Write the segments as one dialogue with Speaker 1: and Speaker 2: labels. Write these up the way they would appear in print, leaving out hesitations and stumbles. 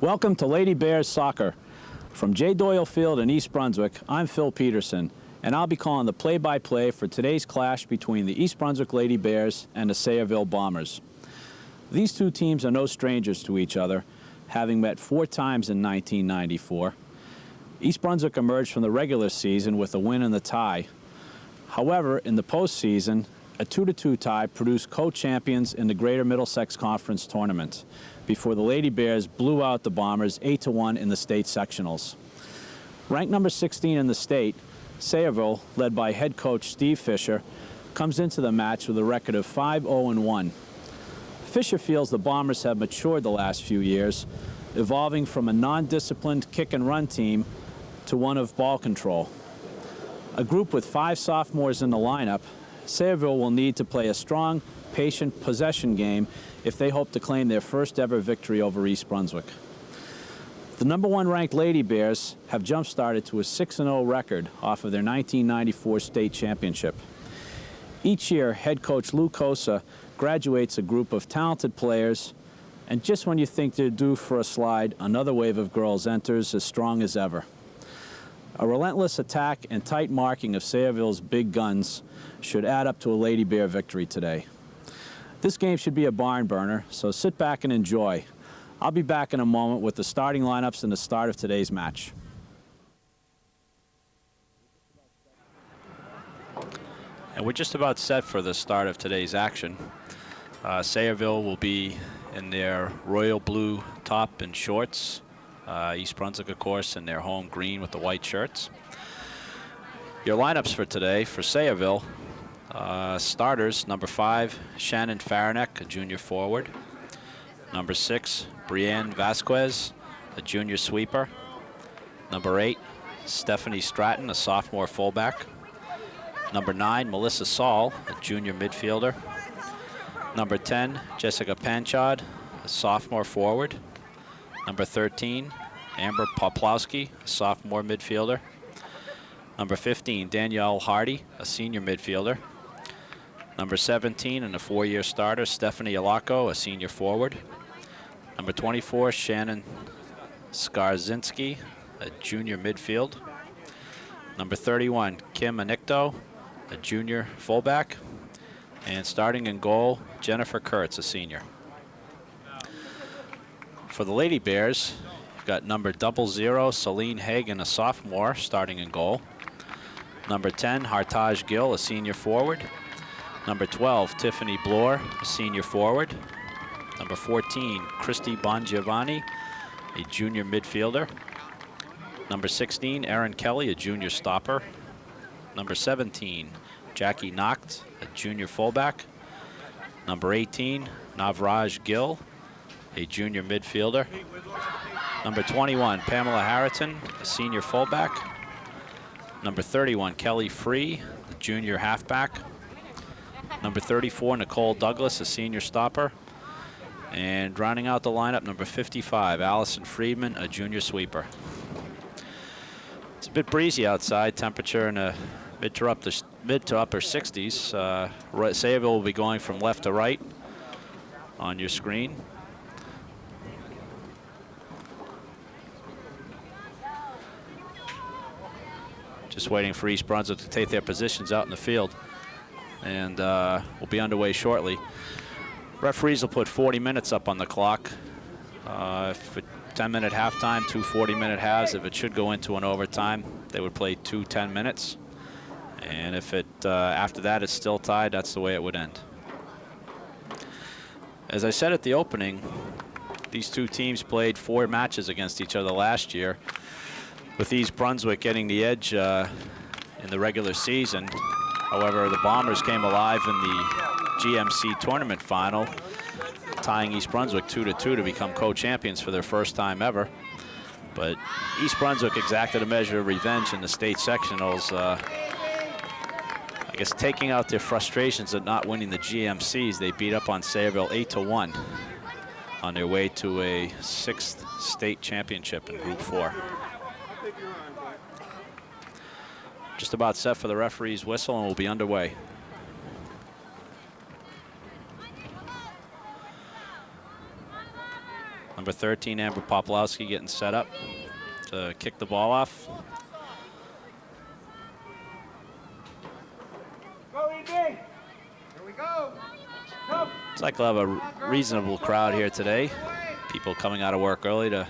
Speaker 1: Welcome to Lady Bears Soccer. From J. Doyle Field in East Brunswick, I'm Phil Peterson, and I'll be calling the play-by-play for today's clash between the East Brunswick Lady Bears and the Sayreville Bombers. These two teams are no strangers to each other, having met 4 times in 1994. East Brunswick emerged from the regular season with a win and a tie. However, in the postseason, a 2-2 tie produced co-champions in the Greater Middlesex Conference Tournament before the Lady Bears blew out the Bombers 8-1 in the state sectionals. Ranked number 16 in the state, Sayreville, led by head coach Steve Fisher, comes into the match with a record of 5-0-1. Fisher feels the Bombers have matured the last few years, evolving from a non-disciplined kick-and-run team to one of ball control. A group with 5 sophomores in the lineup, Sayreville will need to play a strong, patient possession game if they hope to claim their first ever victory over East Brunswick. The number 1 ranked Lady Bears have jump-started to a 6-0 record off of their 1994 state championship. Each year, head coach Lou Cosa graduates a group of talented players, and just when you think they're due for a slide, another wave of girls enters as strong as ever. A relentless attack and tight marking of Sayreville's big guns should add up to a Lady Bear victory today. This game should be a barn burner, so sit back and enjoy. I'll be back in a moment with the starting lineups and the start of today's match. And we're just about set for the start of today's action. Sayreville will be in their royal blue top and shorts. East Brunswick, of course, in their home green with the white shirts. Your lineups for today for Sayreville. Starters, number 5, Shannon Faranek, a junior forward. Number 6, Brienne Vasquez, a junior sweeper. Number 8, Stephanie Stratton, a sophomore fullback. Number 9, Melissa Saul, a junior midfielder. Number 10, Jessica Panchard, a sophomore forward. Number 13, Amber Poplowski, a sophomore midfielder. Number 15, Danielle Hardy, a senior midfielder. Number 17, and a 4-year starter, Stephanie Alako, a senior forward. Number 24, Shannon Skarzinski, a junior midfield. Number 31, Kim Anikto, a junior fullback. And starting in goal, Jennifer Kurtz, a senior. For the Lady Bears, you've got number 00, Celine Hagen, a sophomore, starting in goal. Number 10, Hartaj Gill, a senior forward. Number 12, Tiffany Bloor, a senior forward. Number 14, Christy Bongiovanni, a junior midfielder. Number 16, Erin Kelly, a junior stopper. Number 17, Jackie Nacht, a junior fullback. Number 18, Navraj Gill, a junior midfielder. Number 21, Pamela Harrington, a senior fullback. Number 31, Kelly Free, a junior halfback. Number 34, Nicole Douglas, a senior stopper. And rounding out the lineup, number 55, Allison Friedman, a junior sweeper. It's a bit breezy outside, temperature in the mid to upper 60s. Sayreville will be going from left to right on your screen. Just waiting for East Brunswick to take their positions out in the field. And we'll be underway shortly. Referees will put 40 minutes up on the clock. If a 10-minute halftime, 2 40-minute halves. If it should go into an overtime, they would play 2 10 minutes. And if it after that it's still tied, that's the way it would end. As I said at the opening, these two teams played 4 matches against each other last year, with East Brunswick getting the edge in the regular season. However, the Bombers came alive in the GMC tournament final, tying East Brunswick 2-2 to become co-champions for their first time ever. But East Brunswick exacted a measure of revenge in the state sectionals, I guess taking out their frustrations at not winning the GMCs. They beat up on Sayreville 8-1 on their way to a 6th state championship in Group 4. Just about set for the referee's whistle, and we'll be underway. Number 13, Amber Poplowski, getting set up to kick the ball off.
Speaker 2: Go, EB. Here we go.
Speaker 1: Looks like we'll have a reasonable crowd here today. People coming out of work early to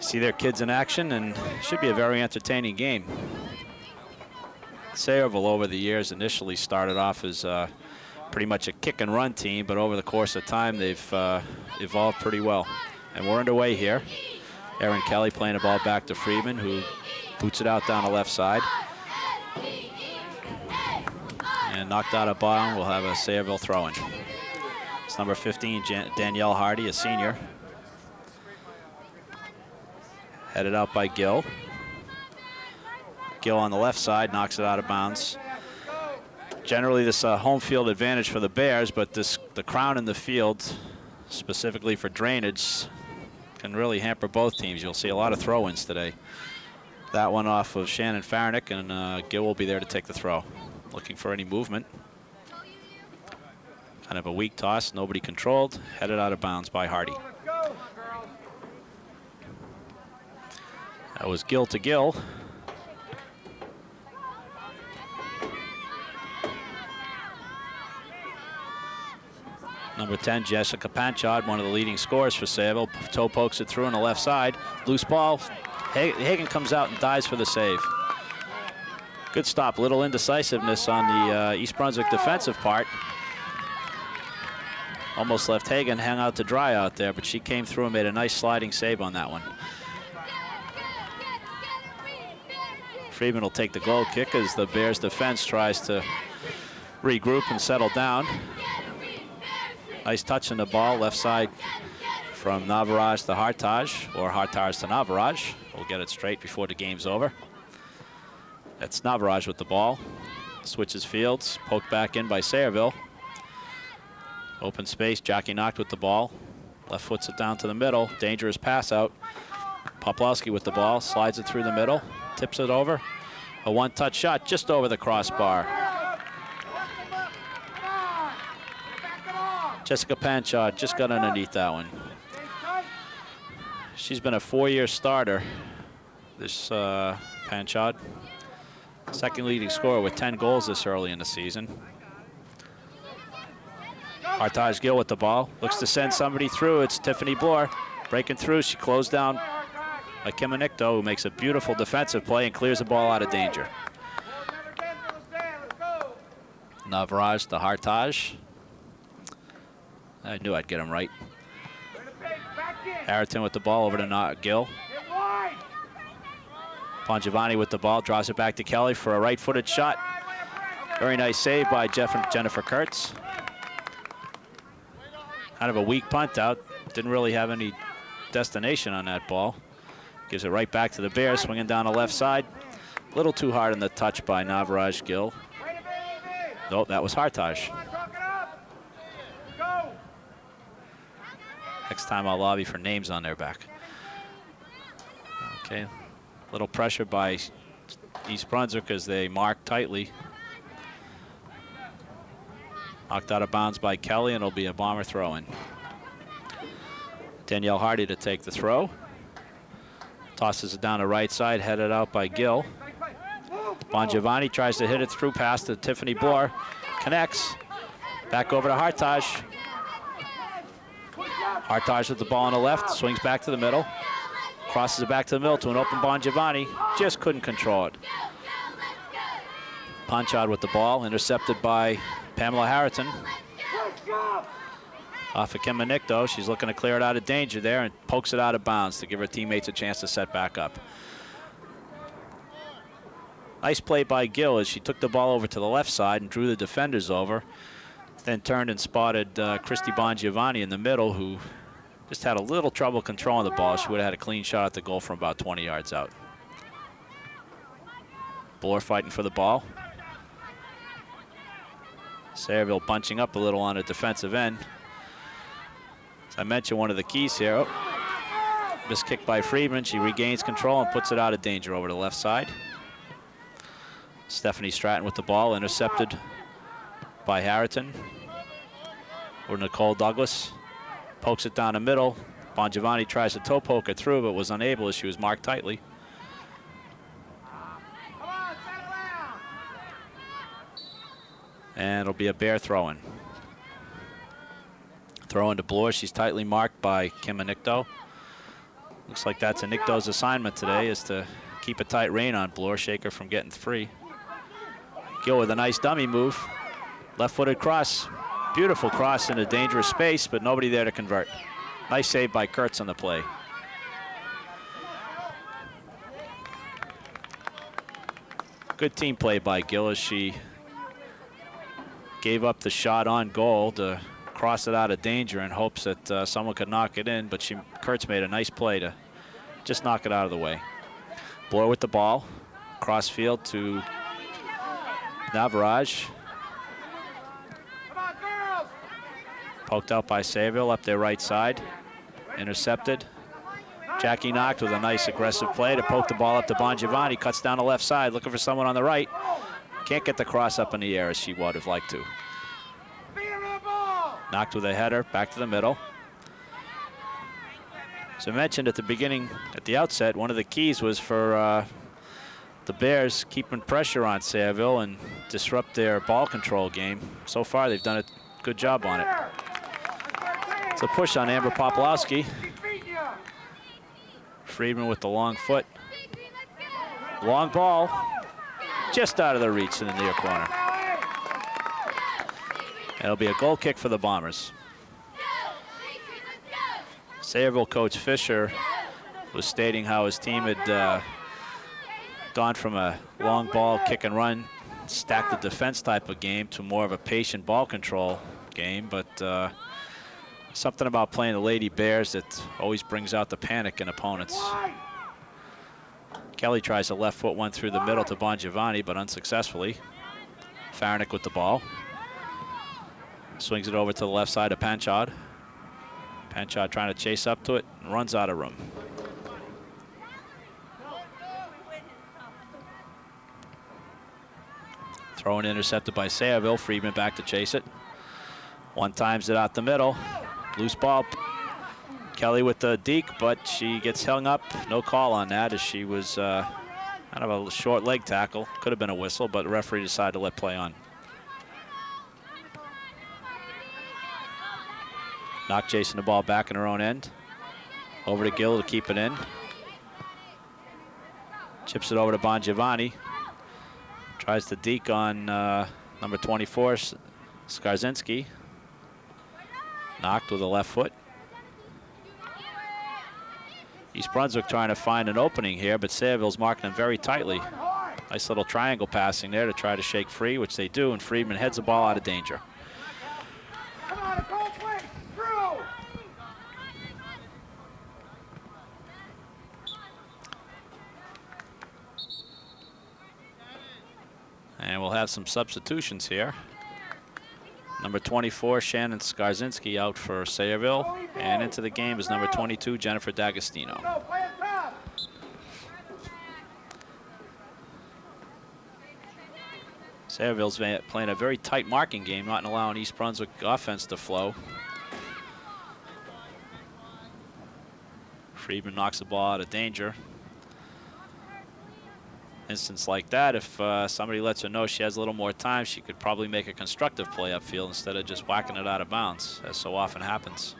Speaker 1: see their kids in action, and should be a very entertaining game. Sayreville over the years initially started off as pretty much a kick and run team, but over the course of time they've evolved pretty well. And we're underway here. Aaron Kelly playing the ball back to Friedman, who boots it out down the left side. And knocked out of bounds. We'll have a Sayreville throw-in. It's number 15, Danielle Hardy, a senior. Headed out by Gill. Gill on the left side knocks it out of bounds. Generally, this home field advantage for the Bears, but the crown in the field, specifically for drainage, can really hamper both teams. You'll see a lot of throw-ins today. That one off of Shannon Farnick, and Gill will be there to take the throw. Looking for any movement. Kind of a weak toss, nobody controlled, headed out of bounds by Hardy. That was Gill to Gill. Number 10, Jessica Panchard, one of the leading scorers for Sayreville. Toe pokes it through on the left side. Loose ball. Hagen comes out and dives for the save. Good stop. Little indecisiveness on the East Brunswick defensive part. Almost left Hagen hang out to dry out there, but she came through and made a nice sliding save on that one. Friedman will take the goal kick as the Bears defense tries to regroup and settle down. Nice touch on the ball, left side from Navaraj to Hartaj, or Hartaj to Navaraj. We'll get it straight before the game's over. That's Navaraj with the ball. Switches fields, poked back in by Sayreville. Open space, Jockey knocked with the ball. Left foots it down to the middle, dangerous pass out. Poplowski with the ball, slides it through the middle, tips it over. A one-touch shot just over the crossbar. Jessica Panchard just got underneath that one. She's been a 4-year starter, this Panchard. Second leading scorer with 10 goals this early in the season. Hartaj Gill with the ball. Looks to send somebody through. It's Tiffany Bloor breaking through. She closed down by Kimanikto, who makes a beautiful defensive play and clears the ball out of danger. Navaraj to Hartaj. I knew I'd get him right. Harrington with the ball over to Gill. Pongiovanni with the ball, draws it back to Kelly for a right-footed shot. Very nice save by Jennifer Kurtz. Kind of a weak punt out. Didn't really have any destination on that ball. Gives it right back to the Bears, swinging down the left side. A little too hard on the touch by Navaraj Gill. Nope, that was Hartaj. Next time I'll lobby for names on their back. Okay, little pressure by East Brunswick as they mark tightly. Knocked out of bounds by Kelly, and it'll be a Bomber throw-in. Danielle Hardy to take the throw. Tosses it down the right side, headed out by Gill. Bongiovanni tries to hit it through past to Tiffany Bloor. Connects. Back over to Hartaj. Hartaj with the ball on the left, swings back to the middle. Crosses it back to the middle to an open Bongiovanni. Just couldn't control it. Panchard with the ball, intercepted by Pamela Harrington. Off of Kimanikto, she's looking to clear it out of danger there and pokes it out of bounds to give her teammates a chance to set back up. Nice play by Gill as she took the ball over to the left side and drew the defenders over. Then turned and spotted Christy Bongiovanni in the middle, who just had a little trouble controlling the ball. She would have had a clean shot at the goal from about 20 yards out. Bloor fighting for the ball. Sayreville bunching up a little on the defensive end. As I mentioned, one of the keys here. Oh, missed kick by Friedman. She regains control and puts it out of danger over the left side. Stephanie Stratton with the ball, intercepted by Harrington. Or Nicole Douglas. Pokes it down the middle. Bongiovanni tries to toe poke it through, but was unable as she was marked tightly.
Speaker 2: Come on, settle down.
Speaker 1: And it'll be a Bear throw-in. Throw-in to Bloor. She's tightly marked by Kim Anicto. Looks like that's Anicto's assignment today, is to keep a tight rein on Bloor, shake her from getting free. Gill with a nice dummy move. Left-footed cross. Beautiful cross in a dangerous space, but nobody there to convert. Nice save by Kurtz on the play. Good team play by Gill as she gave up the shot on goal to cross it out of danger in hopes that someone could knock it in, but Kurtz made a nice play to just knock it out of the way. Bloor with the ball. Cross field to Navaraj. Poked out by Sayreville up their right side. Intercepted. Jackie knocked with a nice aggressive play to poke the ball up to Bongiovanni. Cuts down the left side, looking for someone on the right. Can't get the cross up in the air as she would have liked to. Knocked with a header, back to the middle. As I mentioned at the beginning, at the outset, one of the keys was for the Bears keeping pressure on Sayreville and disrupt their ball control game. So far, they've done a good job on it. It's a push on Amber Popolowski. Friedman with the long foot. Long ball, just out of the reach in the near corner. It'll be a goal kick for the Bombers. Sayreville coach Fisher was stating how his team had gone from a long ball, kick and run, stack the defense type of game to more of a patient ball control game, but something about playing the Lady Bears that always brings out the panic in opponents. Kelly tries a left foot one through the middle to Bongiovanni, but unsuccessfully. Farnick with the ball. Swings it over to the left side of Panchard. Panchard trying to chase up to it and runs out of room. Throw intercepted by Sayreville. Friedman back to chase it. One times it out the middle. Loose ball. Kelly with the deke, but she gets hung up. No call on that as she was kind of a short leg tackle. Could have been a whistle, but the referee decided to let play on. Knock chasing the ball back in her own end. Over to Gill to keep it in. Chips it over to Bongiovanni. Tries to deke on number 24, Skarzinski. Knocked with a left foot. East Brunswick trying to find an opening here, but Sayreville's marking them very tightly. Nice little triangle passing there to try to shake free, which they do, and Friedman heads the ball out of danger.
Speaker 2: Come on, go quick, through.
Speaker 1: And we'll have some substitutions here. Number 24, Shannon Skarzinski out for Sayreville. And into the game is number 22, Jennifer D'Agostino.
Speaker 2: Go, play it tough.
Speaker 1: Sayreville's playing a very tight marking game, not allowing East Brunswick offense to flow. Friedman knocks the ball out of danger. Instance like that, if somebody lets her know she has a little more time, she could probably make a constructive play upfield instead of just whacking it out of bounds, as so often happens.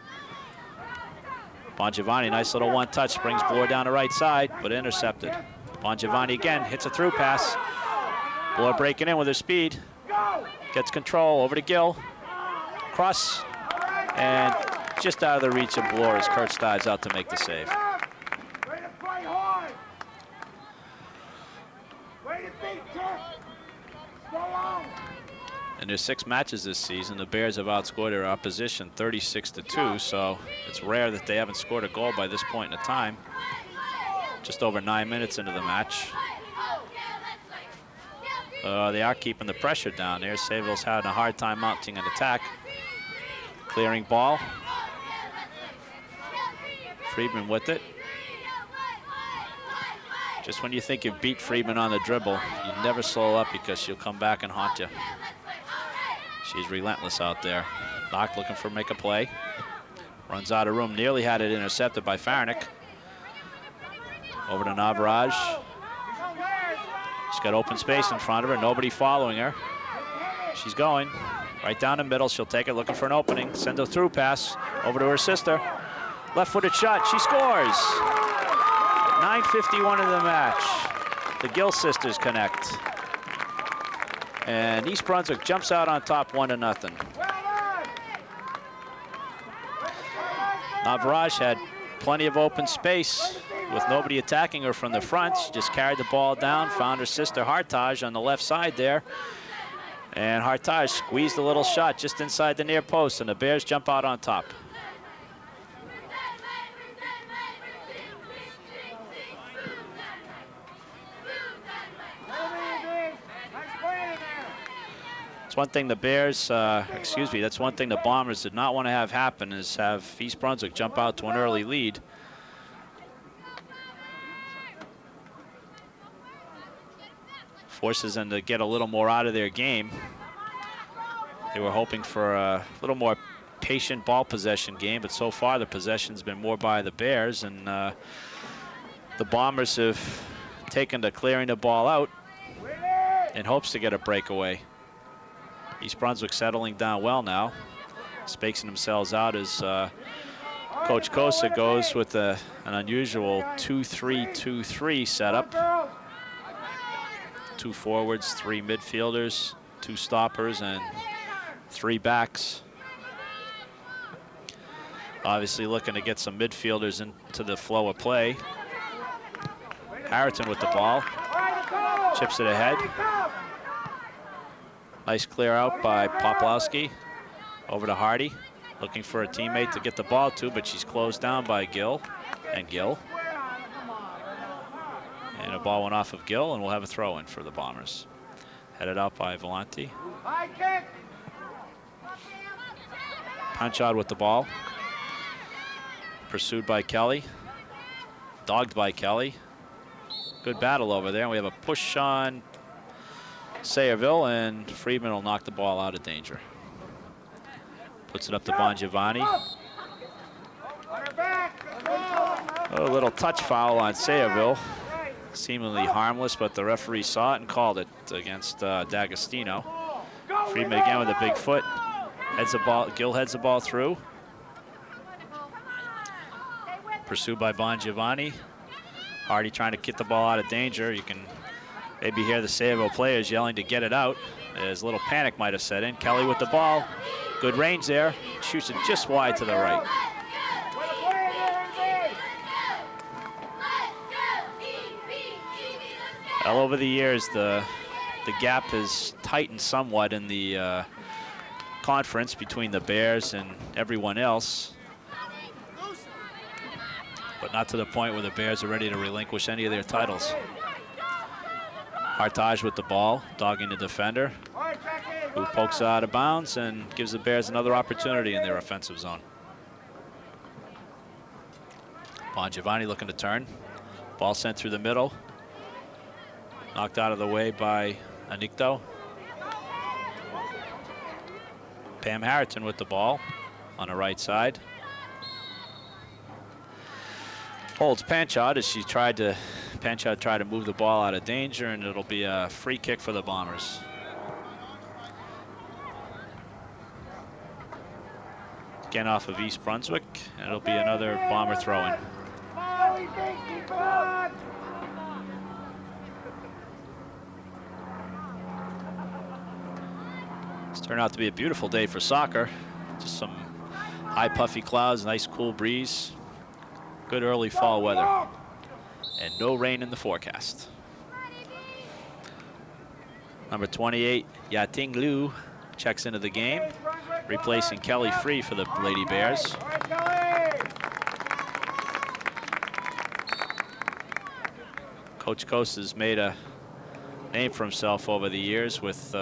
Speaker 1: Bongiovanni, nice little one touch, brings Bloor down the right side, but intercepted. Bongiovanni again, hits a through pass. Bloor breaking in with her speed. Gets control, over to Gill. Cross, and just out of the reach of Bloor as Kurtz dives out to make the save.
Speaker 2: Way to play hard. Way to beat, Turk. Go on.
Speaker 1: In their 6 matches this season, the Bears have outscored their opposition 36-2, so it's rare that they haven't scored a goal by this point in the time. Just over 9 minutes into the match. They are keeping the pressure down there. Sayreville's having a hard time mounting an attack. Clearing ball. Friedman with it. Just when you think you've beat Friedman on the dribble, you never slow up because she'll come back and haunt you. She's relentless out there. Knock looking for make a play. Runs out of room, nearly had it intercepted by Farnick. Over to Navaraj. She's got open space in front of her, nobody following her. She's going right down the middle. She'll take it, looking for an opening. Send a through pass over to her sister. Left-footed shot, she scores. 9:51 in the match. The Gill sisters connect. And East Brunswick jumps out on top 1-0. Navaraj had plenty of open space with nobody attacking her from the front. She just carried the ball down, found her sister Hartaj on the left side there. And Hartaj squeezed a little shot just inside the near post, and the Bears jump out on top. It's one thing the Bears, that's one thing the Bombers did not want to have happen, is have East Brunswick jump out to an early lead. Forces them to get a little more out of their game. They were hoping for a little more patient ball possession game, but so far the possession's been more by the Bears, and the Bombers have taken to clearing the ball out in hopes to get a breakaway. East Brunswick settling down well now, spacing themselves out as Coach Kosa goes with an unusual 2-3-2-3 setup. 2 forwards, 3 midfielders, 2 stoppers, and 3 backs. Obviously looking to get some midfielders into the flow of play. Harrington with the ball, chips it ahead. Nice clear out by Poplowski. Over to Hardy, looking for a teammate to get the ball to, but she's closed down by Gill and Gill. And a ball went off of Gill, and we'll have a throw in for the Bombers. Headed out by Volante. Punch out with the ball. Pursued by Kelly. Dogged by Kelly. Good battle over there. And we have a push on Sayreville, and Friedman will knock the ball out of danger. Puts it up to Bongiovanni. A little touch foul on Sayreville. Seemingly harmless, but the referee saw it and called it against D'Agostino. Friedman again with a big foot. Heads the ball, Gill heads the ball through. Pursued by Bongiovanni. Hardy trying to get the ball out of danger. You can maybe hear the Sayreville players yelling to get it out, as a little panic might have set in. Kelly with the ball. Good range there. Shoots it just wide to the right. Well, over the years, the gap has tightened somewhat in the conference between the Bears and everyone else, but not to the point where the Bears are ready to relinquish any of their titles. Hartage with the ball, dogging the defender, who pokes out of bounds and gives the Bears another opportunity in their offensive zone. Bongiovanni looking to turn. Ball sent through the middle. Knocked out of the way by Anicto. Pam Harrington with the ball on the right side. Holds Panchard as Panchard tried to move the ball out of danger, and it'll be a free kick for the Bombers. Again off of East Brunswick, and it'll be another Bomber throw-in. Turned out to be a beautiful day for soccer. Just some high puffy clouds, nice cool breeze. Good early fall weather. And no rain in the forecast. Number 28, Yating Liu, checks into the game, replacing Kelly Free for the Lady Bears. Coach Coase has made a name for himself over the years with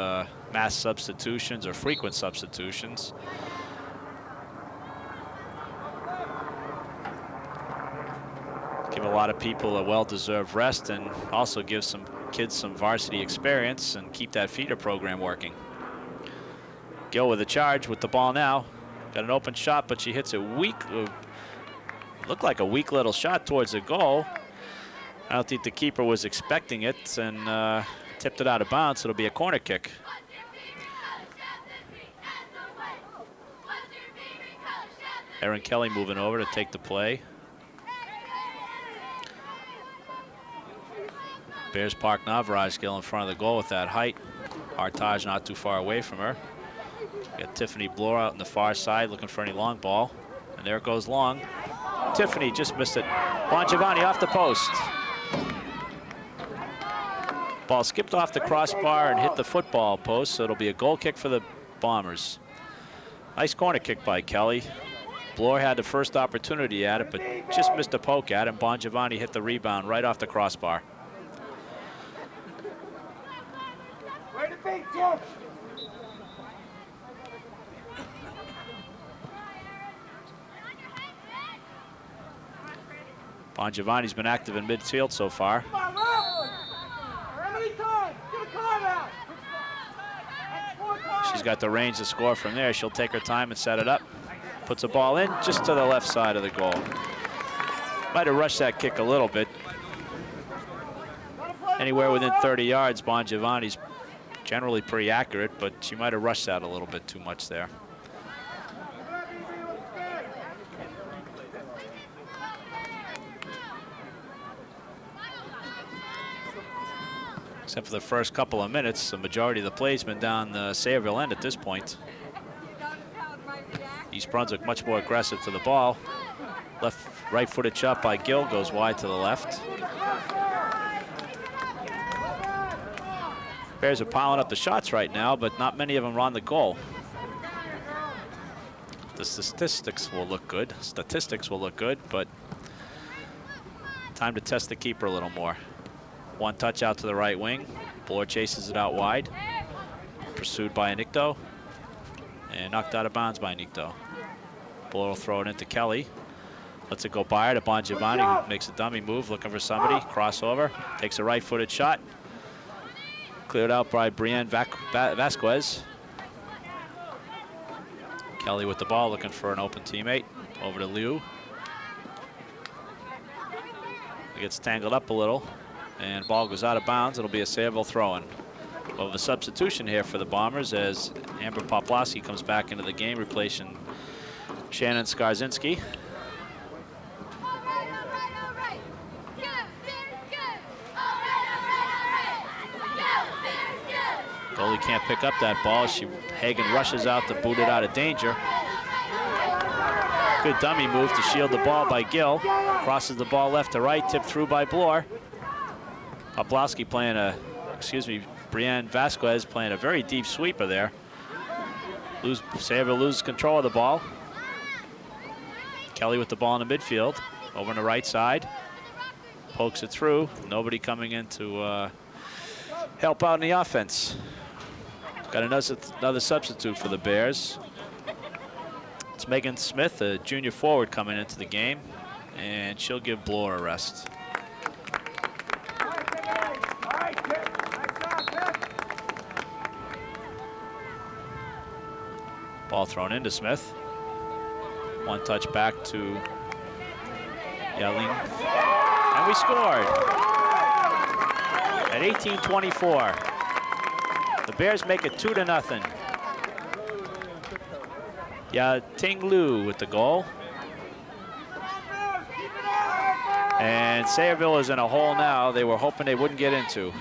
Speaker 1: mass substitutions or frequent substitutions. Give a lot of people a well-deserved rest, and also give some kids some varsity experience and keep that feeder program working. Gill with a charge with the ball now. Got an open shot, but she hits it weak. Looked like a weak little shot towards the goal. I don't think the keeper was expecting it and tipped it out of bounds. It'll be a corner kick. Erin Kelly moving over to take the play. Bears park Navrajgil in front of the goal with that height. Artage not too far away from her. Got Tiffany Bloor out on the far side looking for any long ball. And there it goes long. Tiffany just missed it. Bongiovanni off the post. Ball skipped off the crossbar and hit the football post, so it'll be a goal kick for the Bombers. Nice corner kick by Kelly. Bloor had the first opportunity at it, but just missed a poke at it. Bongiovanni hit the rebound right off the crossbar.
Speaker 2: Where to be, Jeff?
Speaker 1: Bongiovanni's been active in midfield so far.
Speaker 2: Come on, Rob! How many times? Get a card out! That's 4 times.
Speaker 1: She's got the range to score from there. She'll take her time and set it up. Puts a ball in just to the left side of the goal. Might have rushed that kick a little bit. Anywhere within 30 yards, Bongiovanni's generally pretty accurate, but she might have rushed that a little bit too much there. Except for the first couple of minutes, the majority of the play's been down the Sayreville end at this point. East Brunswick much more aggressive to the ball. Right-footed shot by Gill goes wide to the left. Bears are piling up the shots right now, but not many of them are on the goal. The statistics will look good. But time to test the keeper a little more. One touch out to the right wing. Bloor chases it out wide. Pursued by Anikto. And knocked out of bounds by Anikto. Bloor will throw it into Kelly. Lets it go by her to Bongiovanni, who makes a dummy move, looking for somebody. Crossover. Takes a right-footed shot. Cleared out by Brienne Vasquez. Kelly with the ball, looking for an open teammate. Over to Liu. It gets tangled up a little, and ball goes out of bounds. It'll be a Sayreville throw-in. Well, the substitution here for the Bombers as Amber Poplawski comes back into the game, replacing Shannon Skarzinski. Goalie can't pick up that ball. Hagen rushes out to boot it out of danger. Good dummy move to shield the ball by Gill. Crosses the ball left to right, tipped through by Bloor. Poplawski playing Brienne Vasquez playing a very deep sweeper there. Sayreville loses control of the ball. Kelly with the ball in the midfield, over on the right side. Pokes it through. Nobody coming in to help out in the offense. Got another substitute for the Bears. It's Megan Smith, a junior forward, coming into the game, and she'll give Bloor a rest. Ball thrown into Smith. One touch back to Yelling. And we scored at 18:24. The Bears make it 2-0. Ting Lu with the goal. And Sayreville is in a hole now they were hoping they wouldn't get into.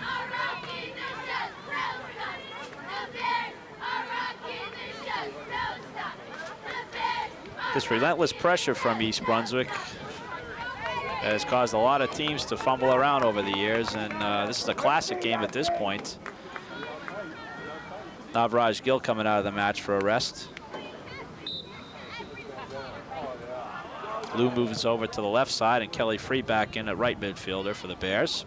Speaker 1: This relentless pressure from East Brunswick has caused a lot of teams to fumble around over the years, and this is a classic game at this point. Navrajgil coming out of the match for a rest. Lou moves over to the left side, and Kelly Free back in at right midfielder for the Bears.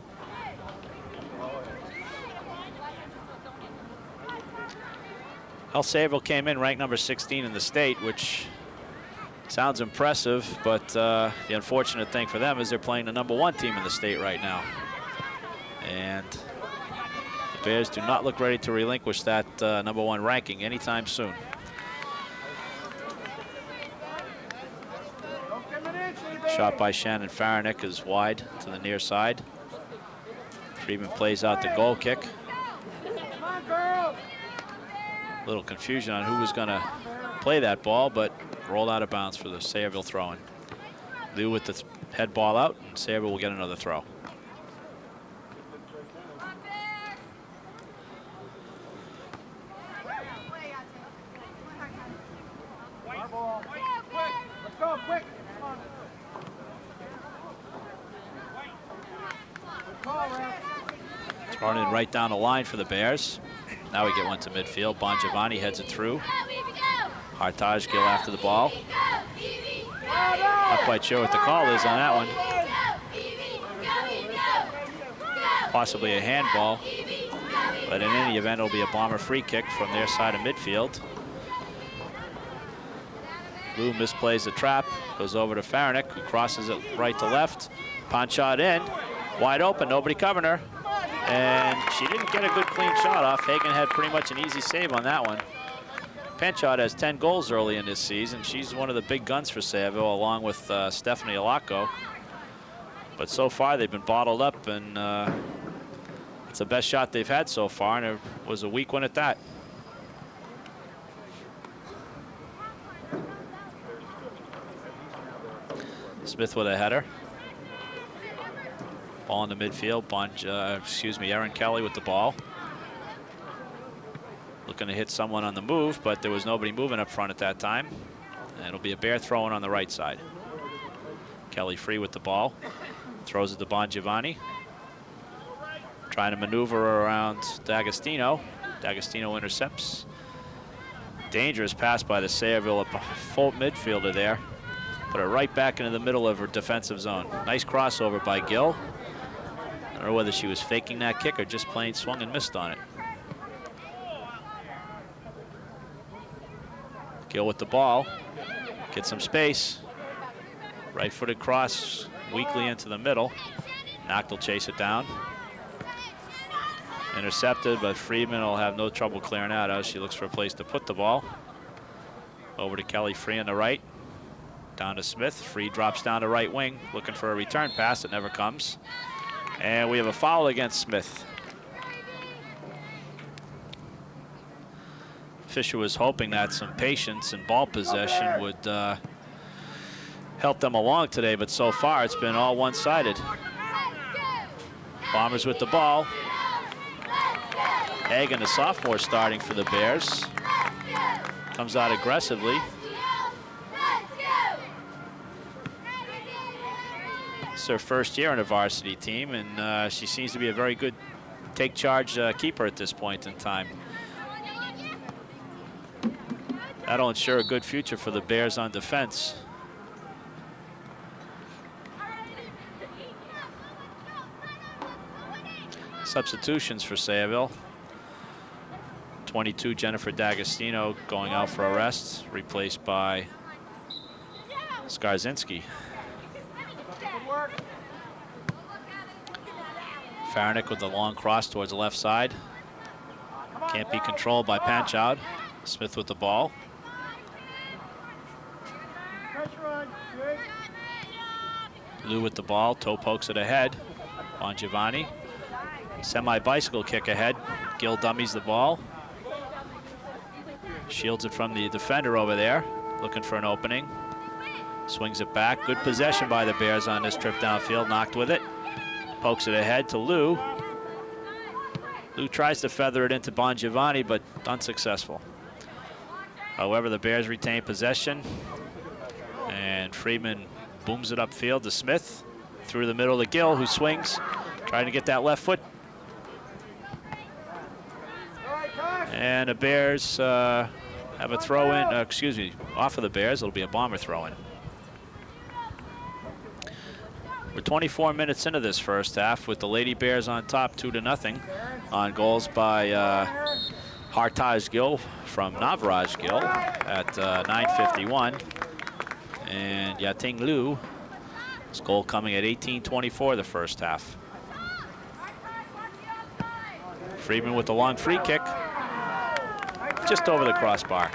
Speaker 1: Sayreville came in ranked number 16 in the state, which sounds impressive, but the unfortunate thing for them is they're playing the #1 team in the state right now. And the Bears do not look ready to relinquish that #1 ranking anytime soon. Shot by Shannon Faranick is wide to the near side. Friedman plays out the goal kick.
Speaker 2: Come on, girls.
Speaker 1: A little confusion on who was going to play that ball, but rolled out of bounds for the Sayreville throw-in. Lou with the head ball out, and Sayreville will get another throw.
Speaker 2: Let's go, quick.
Speaker 1: Thrown in right down the line for the Bears. Now we get one to midfield. Bongiovanni heads it through. Hartage Gill after the ball. Not quite sure what the call is on that one. Possibly a handball. But in any event, it'll be a Bomber free kick from their side of midfield. Lou misplays the trap. Goes over to Faranick, who crosses it right to left. Punch shot in. Wide open, nobody covering her. And she didn't get a good clean shot off. Hagen had pretty much an easy save on that one. Penchot has 10 goals early in this season. She's one of the big guns for Sayreville, along with Stephanie Alacco. But so far, they've been bottled up, and it's the best shot they've had so far, and it was a weak one at that. Smith with a header. Ball in the midfield. Erin Kelly with the ball. Looking to hit someone on the move, but there was nobody moving up front at that time. And it'll be a Bear throw-in on the right side. Kelly free with the ball. Throws it to Bongiovanni. Trying to maneuver around D'Agostino. D'Agostino intercepts. Dangerous pass by the Sayreville full midfielder there. Put it right back into the middle of her defensive zone. Nice crossover by Gill. I don't know whether she was faking that kick or just plain swung and missed on it. Gill with the ball. Get some space. Right-footed cross weakly into the middle. Nacht will chase it down. Intercepted, but Friedman will have no trouble clearing out as she looks for a place to put the ball. Over to Kelly Free on the right. Down to Smith. Free drops down to right wing, looking for a return pass. It never comes. And we have a foul against Smith. Fisher was hoping that some patience and ball possession would help them along today, but so far it's been all one-sided. Bombers with the ball. Hagen, a sophomore, starting for the Bears. Comes out aggressively. It's her first year on a varsity team, and she seems to be a very good take-charge keeper at this point in time. That'll ensure a good future for the Bears on defense. Substitutions for Sayreville. 22, Jennifer D'Agostino going out for a rest, replaced by Skarzinski. Faranick with the long cross towards the left side. Can't be controlled by Panchoud. Smith with the ball. Lou with the ball. Toe pokes it ahead. Bongiovanni. Semi-bicycle kick ahead. Gill dummies the ball. Shields it from the defender over there. Looking for an opening. Swings it back. Good possession by the Bears on this trip downfield. Knocked with it. Pokes it ahead to Lou. Lou tries to feather it into Bongiovanni, but unsuccessful. However, the Bears retain possession. And Friedman booms it upfield to Smith. Through the middle to Gill, who swings. Trying to get that left foot. And the Bears have a throw-in, off of the Bears. It'll be a Bomber throw-in. We're 24 minutes into this first half with the Lady Bears on top 2-0 on goals by Hartaj Gill from Navraj Gill at 9:51. And Yating Liu, his goal coming at 18:24 the first half. Friedman with the long free kick. Just over the crossbar.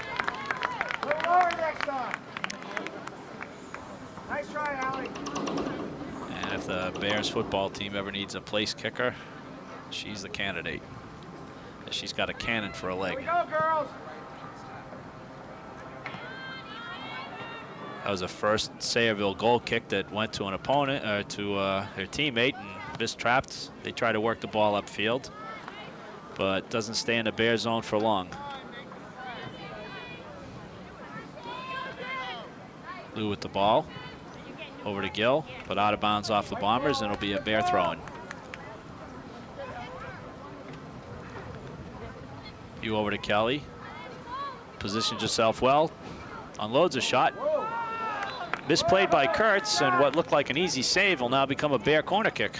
Speaker 2: Nice try, Allie.
Speaker 3: And if the Bears football team ever needs a place kicker, she's the candidate. She's got a cannon for a leg.
Speaker 2: Here we go, girls.
Speaker 3: That was the first Sayreville goal kick that went to an opponent, or to their teammate, and mistrapped. They try to work the ball upfield, but doesn't stay in the Bear zone for long. Lou with the ball. Over to Gill, but out of bounds off the Bombers, and it'll be a Bear throw-in. You over to Kelly. Positions yourself well. Unloads a shot. Misplayed by Kurtz, and what looked like an easy save will now become a Bear corner kick.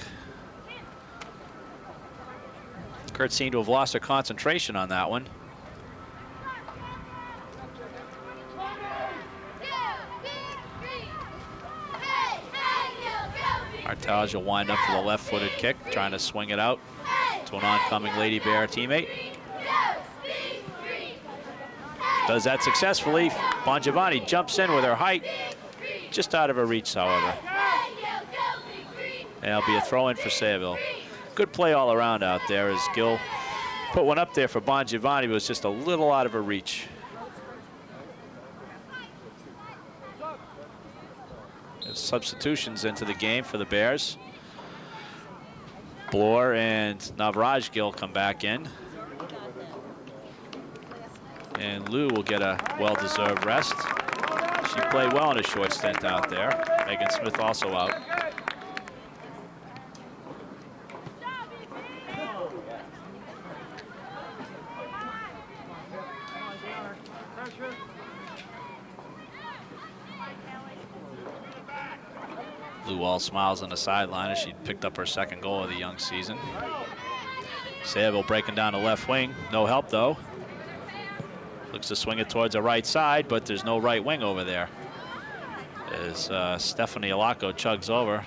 Speaker 3: Kurtz seemed to have lost her concentration on that one. Artage will wind up for the left-footed kick, trying to swing it out to an oncoming Lady Bear teammate. Does that successfully. Bongiovanni jumps in with her height, just out of her reach, however. And it'll be a throw-in for Sayreville. Good play all around out there as Gill put one up there for Bongiovanni, but was just a little out of her reach. There's substitutions into the game for the Bears. Bloor and Navraj Gill come back in. And Lou will get a well-deserved rest. She played well in a short stint out there. Megan Smith also out. Lou all smiles on the sideline as she picked up her second goal of the young season. Sayreville breaking down the left wing. No help, though. Looks to swing it towards the right side, but there's no right wing over there. As Stephanie Alaco chugs over.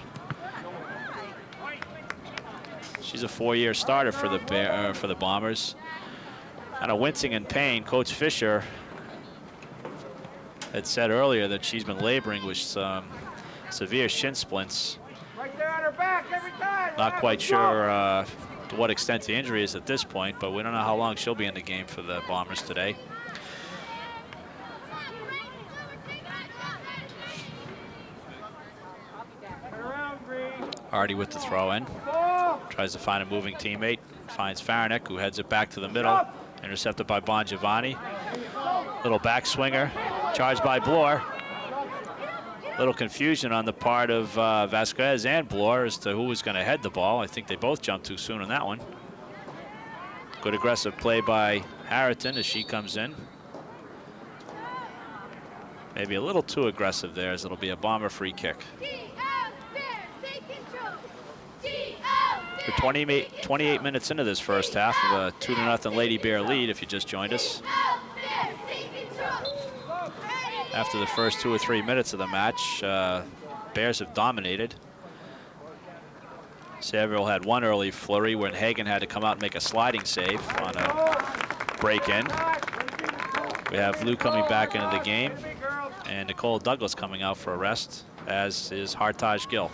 Speaker 3: She's a 4-year starter for the Bombers. Kind of wincing in pain. Coach Fisher had said earlier that she's been laboring with some severe shin splints.
Speaker 2: Right there on her back every time.
Speaker 3: Not quite sure to what extent the injury is at this point, but we don't know how long she'll be in the game for the Bombers today. Hardy with the throw-in. Tries to find a moving teammate. Finds Farnick, who heads it back to the middle. Intercepted by Bongiovanni. Little backswinger. Charged by Bloor. Little confusion on the part of Vasquez and Bloor as to who was going to head the ball. I think they both jumped too soon on that one. Good aggressive play by Harrington as she comes in. Maybe a little too aggressive there, as it'll be a Bomber free kick. We're 28 minutes into this first half of a 2-0 Lady Bear lead, if you just joined us. After the first 2 or 3 minutes of the match, Bears have dominated. Sayreville had one early flurry when Hagan had to come out and make a sliding save on a break-in. We have Lou coming back into the game, and Nicole Douglas coming out for a rest, as is Hartage Gill.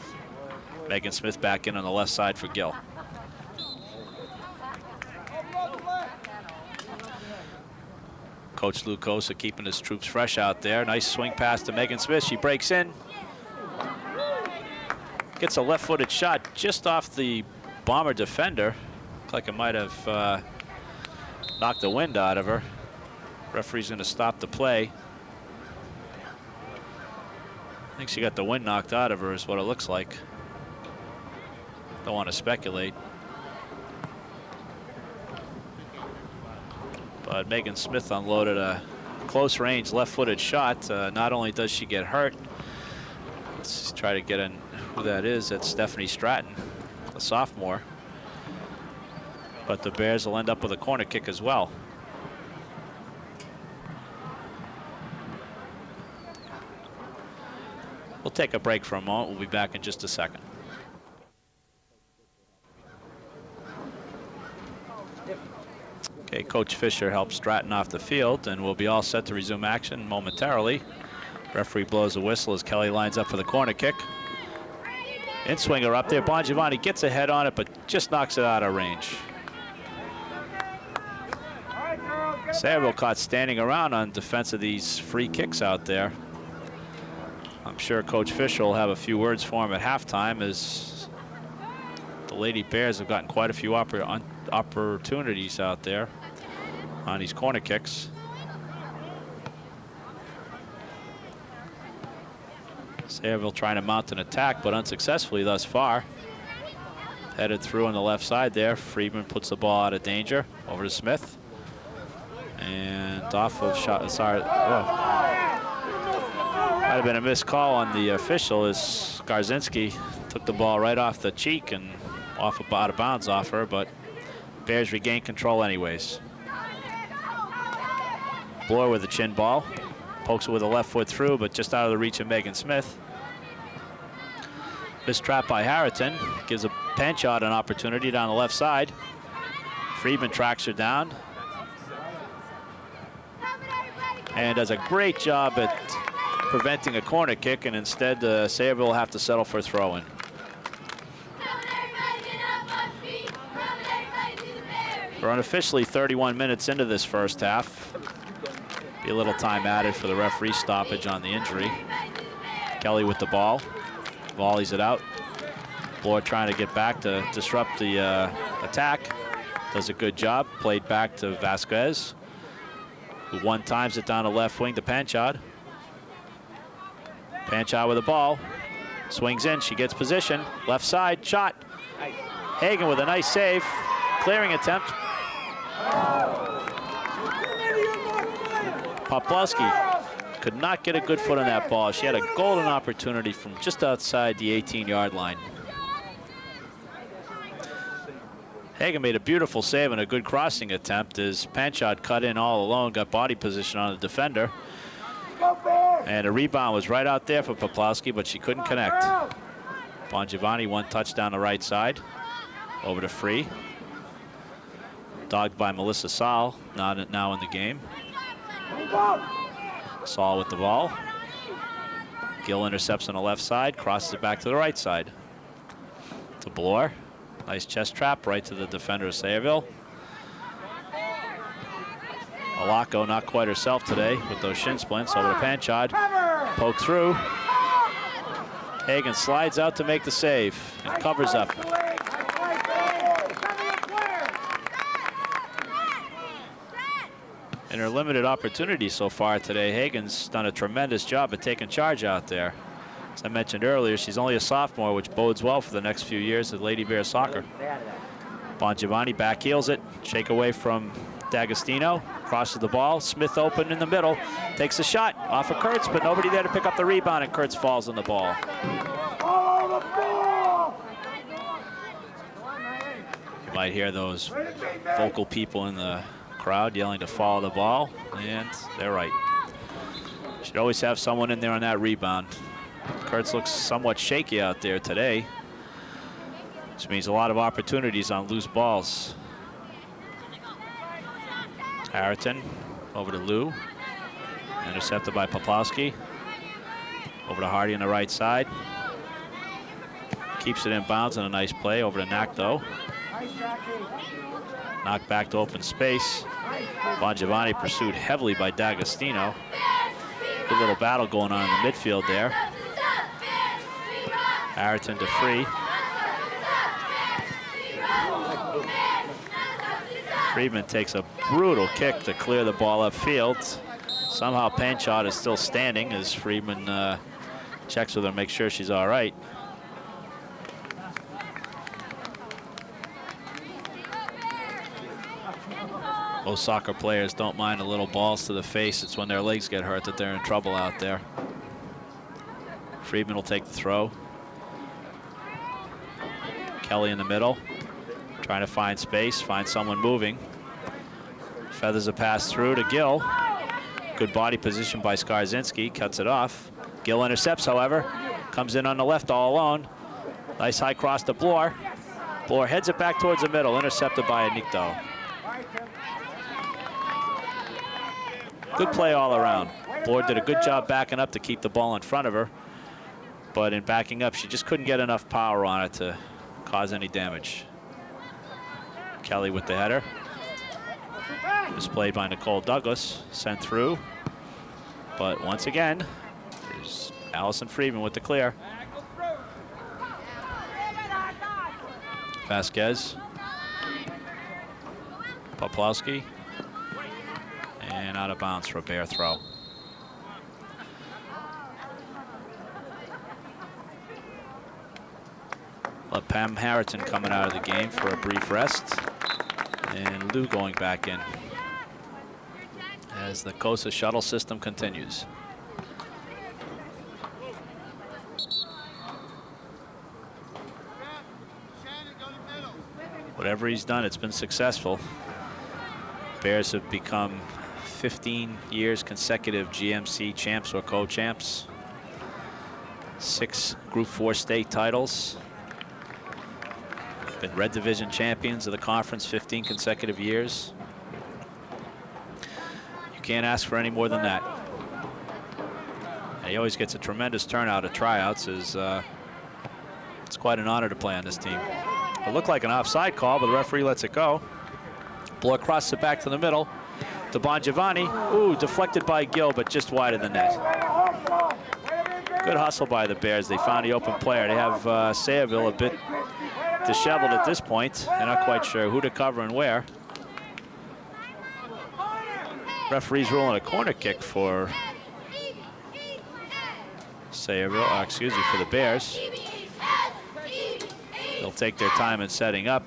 Speaker 3: Megan Smith back in on the left side for Gill. Coach Lou Cosa keeping his troops fresh out there. Nice swing pass to Megan Smith. She breaks in. Gets a left-footed shot just off the Bomber defender. Looked like it might have knocked the wind out of her. Referee's going to stop the play. I think she got the wind knocked out of her is what it looks like. Don't want to speculate. But Megan Smith unloaded a close-range left-footed shot. Not only does she get hurt, let's try to get in who that is. That's Stephanie Stratton, a sophomore. But the Bears will end up with a corner kick as well. We'll take a break for a moment. We'll be back in just a second. Okay, Coach Fisher helps Stratton off the field, and we'll be all set to resume action momentarily Referee blows a whistle as Kelly lines up for the corner kick. In-swinger up there. Bongiovanni gets a head on it, but just knocks it out of range. Sayreville caught standing around on defense of these free kicks out there. I'm sure Coach Fisher will have a few words for him at halftime, as the Lady Bears have gotten quite a few opportunities out there on these corner kicks. Sayreville trying to mount an attack, but unsuccessfully thus far. Headed through on the left side there. Friedman puts the ball out of danger. Over to Smith. And off of shot. Sorry. Whoa. Might have been a missed call on the official, as Skarzinski took the ball right off the cheek and out of bounds off her, but Bears regain control anyways. Bloor with a chin ball. Pokes it with a left foot through, but just out of the reach of Megan Smith. This trap by Harrington gives a Panchard an opportunity down the left side. Friedman tracks her down and does a great job at preventing a corner kick, and instead Sayreville will have to settle for a throw-in. We're unofficially 31 minutes into this first half. Be a little time added for the referee stoppage on the injury. Kelly with the ball. Volleys it out. Bloor trying to get back to disrupt the attack. Does a good job. Played back to Vasquez, who one times it down the left wing to Panchard. Panchard with the ball. Swings in. She gets position. Left side. Shot. Hagen with a nice save. Clearing attempt. Poplowski could not get a good foot on that ball. She had a golden opportunity from just outside the 18-yard line. Hagen made a beautiful save and a good crossing attempt as Panchard cut in all alone, got body position on the defender. And a rebound was right out there for Poplowski, but she couldn't connect. Bongiovanni one touch down the right side. Over to Free. Dogged by Melissa Saul, now in the game. Saul with the ball. Gill intercepts on the left side, crosses it back to the right side. To Bloor. Nice chest trap right to the defender of Sayreville. Alako not quite herself today with those shin splints. Over to Panchard. Poke through. Hagen slides out to make the save and covers up. In her limited opportunities so far today, Hagen's done a tremendous job at taking charge out there. As I mentioned earlier, she's only a sophomore, which bodes well for the next few years of Lady Bear soccer. Bongiovanni back heels it, shake away from D'Agostino, crosses the ball. Smith open in the middle, takes a shot off of Kurtz, but nobody there to pick up the rebound, and Kurtz falls on the ball. You might hear those vocal people in the crowd yelling to follow the ball, and they're right. Should always have someone in there on that rebound. Kurtz looks somewhat shaky out there today, which means a lot of opportunities on loose balls. Harrington over to Lou, intercepted by Poplowski. Over to Hardy on the right side. Keeps it in bounds on a nice play. Over to Knack though. Knocked back to open space. Bongiovanni pursued heavily by D'Agostino. Good little battle going on in the midfield there. Harrington to Free. Friedman takes a brutal kick to clear the ball upfield. Somehow Panchard is still standing as Friedman checks with her to make sure she's all right. Most soccer players don't mind the little balls to the face. It's when their legs get hurt that they're in trouble out there. Friedman will take the throw. Kelly in the middle, trying to find space, find someone moving. Feathers a pass through to Gill. Good body position by Skarzinski, cuts it off. Gill intercepts, however, comes in on the left all alone. Nice high cross to Bloor. Bloor heads it back towards the middle, intercepted by Anikto. Good play all around. Bloor did a good job backing up to keep the ball in front of her, but in backing up, she just couldn't get enough power on it to cause any damage. Kelly with the header. Displayed by Nicole Douglas, sent through. But once again, there's Allison Friedman with the clear. Vasquez. Poplowski. And out of bounds for a Bear throw. Pam Harrington coming out of the game for a brief rest. And Lou going back in as the COSA shuttle system continues. Whatever he's done, it's been successful. Bears have become 15 years consecutive GMC champs or co-champs. 6 Group 4 state titles. Been Red Division champions of the conference 15 consecutive years. You can't ask for any more than that. And he always gets a tremendous turnout at tryouts. It's quite an honor to play on this team. It looked like an offside call, but the referee lets it go. Bloor crosses it back to the middle to Bongiovanni. Ooh, deflected by Gill, but just wide of the net. Good hustle by the Bears. They found the open player. They have Sayreville a bit disheveled at this point. They're not quite sure who to cover and where. Referee's ruling a corner kick for Sayreville, excuse me, for the Bears. They'll take their time in setting up.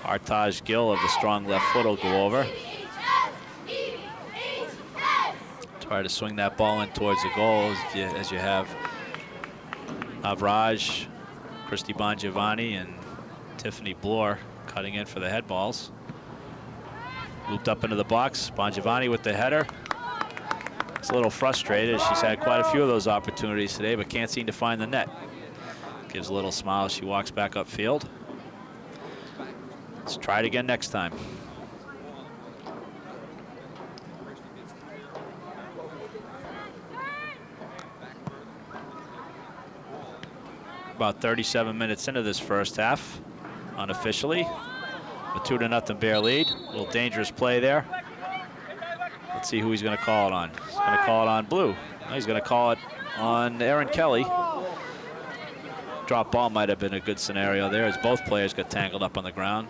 Speaker 3: Artaj Gill of the strong left foot will go over. Try to swing that ball in towards the goal as you have Navraj, Christy Bongiovanni, and Tiffany Bloor cutting in for the head balls. Looped up into the box. Bongiovanni with the header. It's a little frustrated. She's had quite a few of those opportunities today, but can't seem to find the net. Gives a little smile as she walks back upfield. Let's try it again next time. About 37 minutes into this first half, unofficially. A 2-0 Bear lead. A little dangerous play there. Let's see who he's going to call it on. He's going to call it on Blue. No, he's going to call it on Erin Kelly. Drop ball might have been a good scenario there as both players got tangled up on the ground.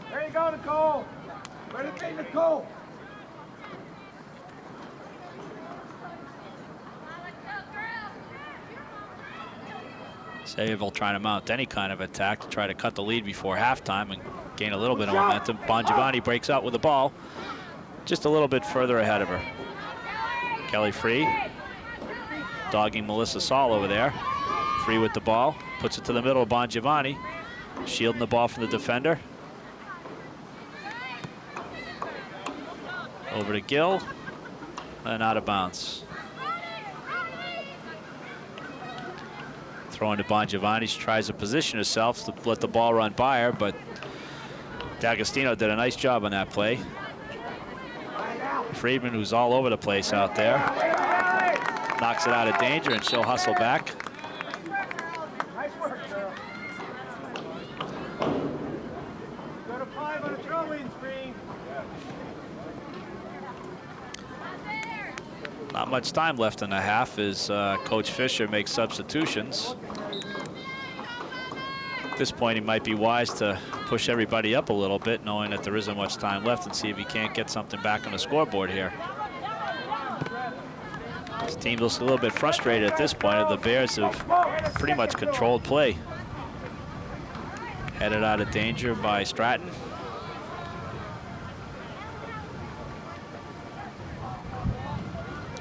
Speaker 2: There you go, Nicole. Ready to take Nicole.
Speaker 3: Sayreville trying to mount any kind of attack to try to cut the lead before halftime and gain a little bit of momentum. Bongiovanni breaks out with the ball just a little bit further ahead of her. Kelly Free dogging Melissa Saul over there. Free with the ball, puts it to the middle of Bongiovanni, shielding the ball from the defender. Over to Gill and out of bounds. Throwing to Bongiovanni. She tries to position herself to let the ball run by her, but D'Agostino did a nice job on that play. Friedman, who's all over the place out there, knocks it out of danger, and she'll hustle back.
Speaker 2: Nice work, girl. Go to 5 on a throw-in screen.
Speaker 3: Not much time left in the half as Coach Fisher makes substitutions. At this point, he might be wise to push everybody up a little bit, knowing that there isn't much time left, and see if he can't get something back on the scoreboard here. This team looks a little bit frustrated at this point. The Bears have pretty much controlled play. Headed out of danger by Stratton.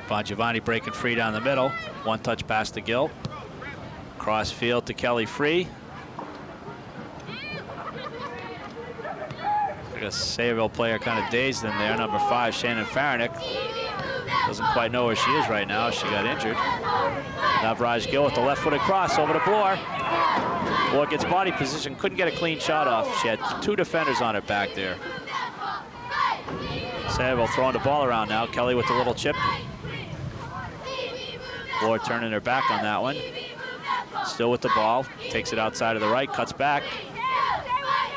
Speaker 3: Bongiovanni breaking free down the middle. One touch pass to Gill. Cross field to Kelly Free. I guess Sayreville player kind of dazed in there. Number 5, Shannon Farinick. Doesn't quite know where she is right now. She got injured. Navraj Gill with the left-footed cross over to Bloor. Bloor gets body position, couldn't get a clean shot off. She had 2 defenders on her back there. Sayreville throwing the ball around now. Kelly with the little chip. Bloor turning her back on that one. Still with the ball. Takes it outside of the right, cuts back.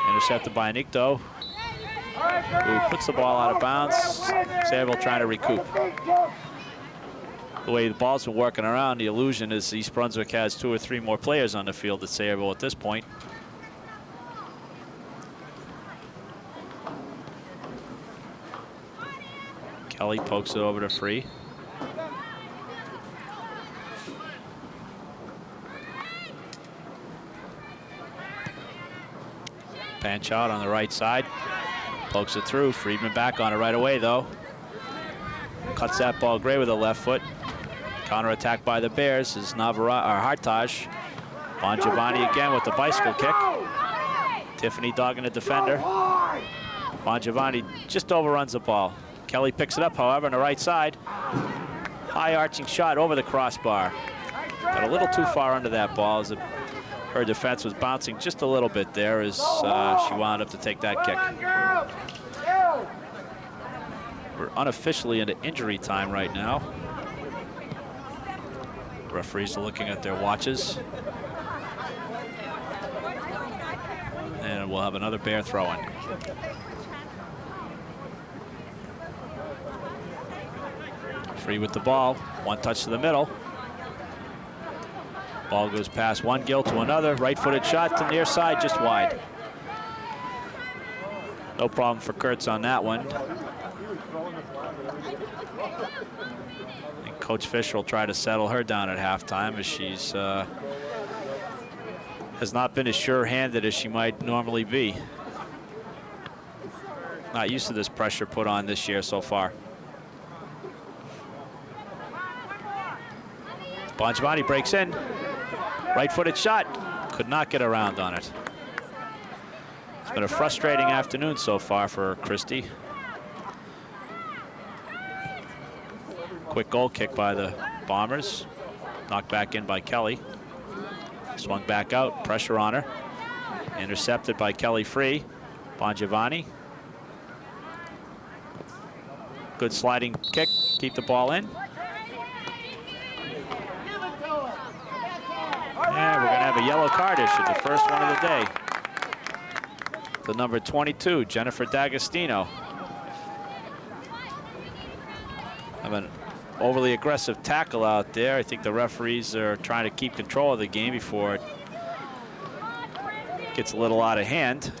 Speaker 3: Intercepted by Anikto, who puts the ball out of bounds. Sayreville trying to recoup. The way the ball's been working around, the illusion is East Brunswick has 2 or 3 more players on the field at Sayreville at this point. Kelly pokes it over to Free. Panch out on the right side. Pokes it through. Friedman back on it right away, though. Cuts that ball great with the left foot. Counter attack by the Bears is Hartaj. Bongiovanni again with the bicycle kick. Tiffany dogging the defender. Bongiovanni just overruns the ball. Kelly picks it up, however, on the right side. High arching shot over the crossbar. Got a little too far under that ball as her defense was bouncing just a little bit there as she wound up to take that kick. We're unofficially into injury time right now. Referees are looking at their watches. And we'll have another Bear throw-in. Free with the ball, 1 touch to the middle. Ball goes past one Gill to another. Right-footed shot to near side, just wide. No problem for Kurtz on that one. And Coach Fisher will try to settle her down at halftime as she's has not been as sure-handed as she might normally be. Not used to this pressure put on this year so far. Bongiovanni breaks in. Right-footed shot. Could not get around on it. It's been a frustrating afternoon so far for Christie. Quick goal kick by the Bombers. Knocked back in by Kelly. Swung back out. Pressure on her. Intercepted by Kelly Free. Bongiovanni. Good sliding kick. Keep the ball in. And we're going to have a yellow card issued, the first one of the day. The number 22, Jennifer D'Agostino. Have an overly aggressive tackle out there. I think the referees are trying to keep control of the game before it gets a little out of hand.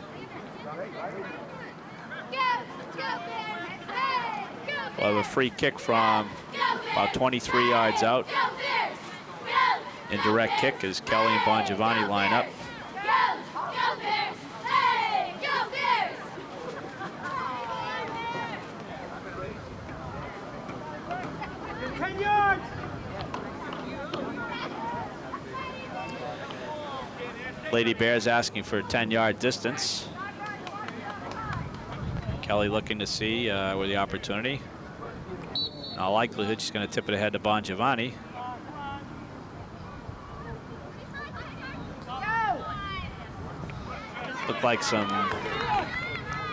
Speaker 3: We'll have a free kick from about 23 yards out. Indirect kick as Kelly and Bongiovanni line up. Lady Bears asking for a 10-yard distance. Kelly looking to see where the opportunity. In all likelihood, she's going to tip it ahead to Bongiovanni. Looked like some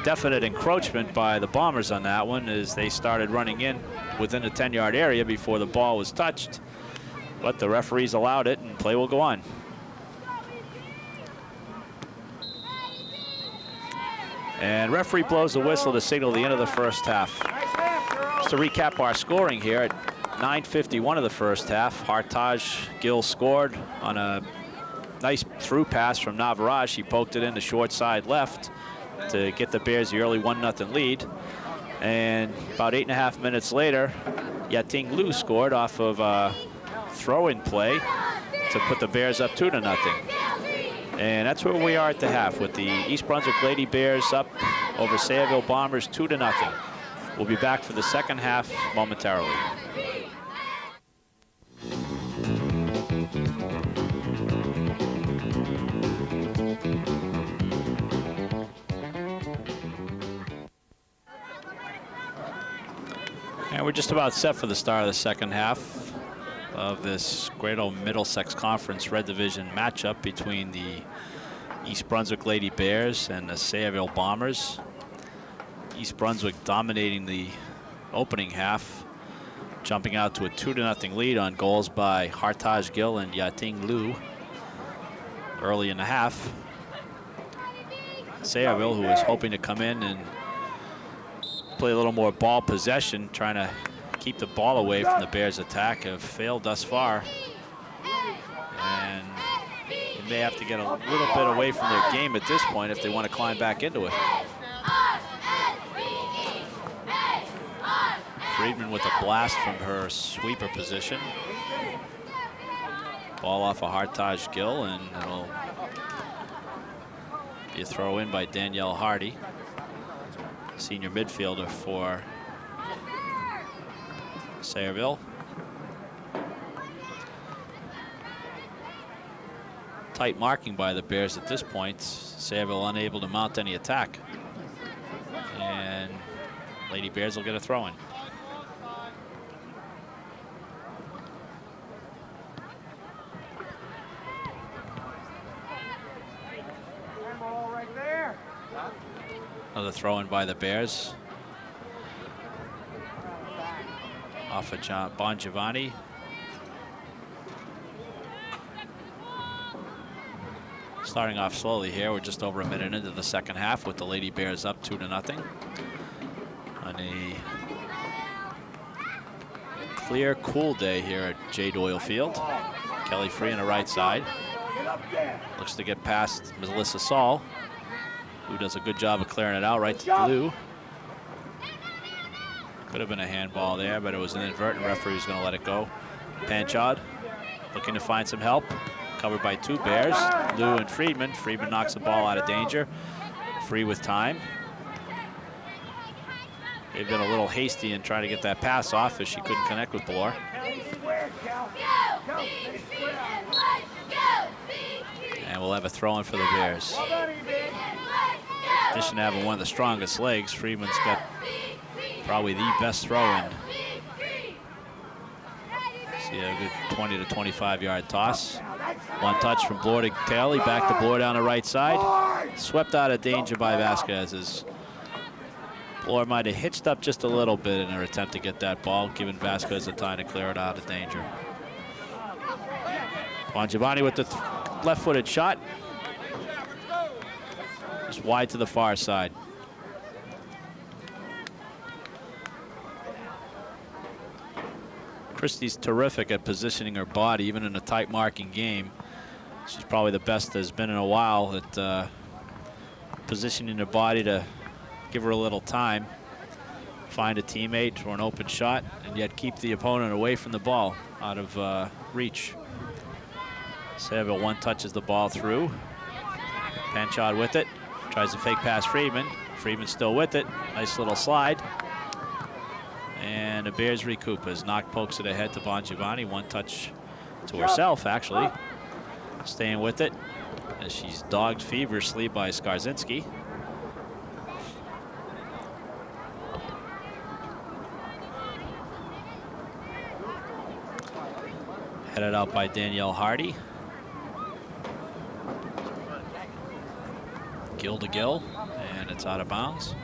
Speaker 3: definite encroachment by the Bombers on that one as they started running in within the 10-yard area before the ball was touched. But the referees allowed it and play will go on. And referee blows the whistle to signal the end of the first half. Just to recap our scoring here, at 9:51 of the first half, Hartaj Gill scored on a nice through pass from Navaraj. He poked it in the short side left to get the Bears the early 1-0 lead. And about 8.5 minutes later, Yating Liu scored off of a throw-in play to put the Bears up 2-0. And that's where we are at the half, with the East Brunswick Lady Bears up over Sayreville Bombers 2-0. We'll be back for the second half momentarily. And we're just about set for the start of the second half of this Great Old Middlesex Conference Red Division matchup between the East Brunswick Lady Bears and the Sayreville Bombers. East Brunswick dominating the opening half, jumping out to a 2-0 lead on goals by Hartaj Gill and Yating Liu early in the half. Sayreville, who was hoping to come in and play a little more ball possession, trying to keep the ball away from the Bears' attack, have failed thus far. And they may have to get a little bit away from their game at this point if they want to climb back into it. Friedman with a blast from her sweeper position. Ball off a Hartaj Gill, and it'll be a throw in by Danielle Hardy, senior midfielder for Sayreville. Tight marking by the Bears at this point. Sayreville unable to mount any attack. And Lady Bears will get a throw in. Another throw in by the Bears. Off of Bon Giovanni. Starting off slowly here. We're just over a minute into the second half with the Lady Bears up 2-0. On a clear, cool day here at J. Doyle Field. Kelly Free on the right side. Looks to get past Melissa Saul, who does a good job of clearing it out right to Liu. Could have been a handball there, but it was inadvertent. Referee was going to let it go. Panchard looking to find some help. Covered by two Bears, Liu and Friedman. Friedman knocks the ball out of danger. Free with time. They've been a little hasty in trying to get that pass off as she couldn't connect with Bloor. And we'll have a throw in for the Bears. In addition to having one of the strongest legs, Friedman's got probably the best throw-in. See a good 20 to 25 yard toss. One touch from Bloor to Taylor, back to Bloor down the right side. Swept out of danger by Vasquez as Bloor might have hitched up just a little bit in her attempt to get that ball, giving Vasquez the time to clear it out of danger. Bon Giovanni with the left-footed shot. Just wide to the far side. Christie's terrific at positioning her body, even in a tight marking game. She's probably the best there's been in a while at positioning her body to give her a little time, find a teammate for an open shot, and yet keep the opponent away from the ball, out of reach. Sayreville one touches the ball through. Panchard with it. Tries to fake pass Friedman. Friedman still with it. Nice little slide. And the Bears recoup as Knock pokes it ahead to Bon Giovanni. One touch to herself, actually. Staying with it as she's dogged feverishly by Skarzinski. Headed out by Danielle Hardy. Gill to Gill, and it's out of bounds.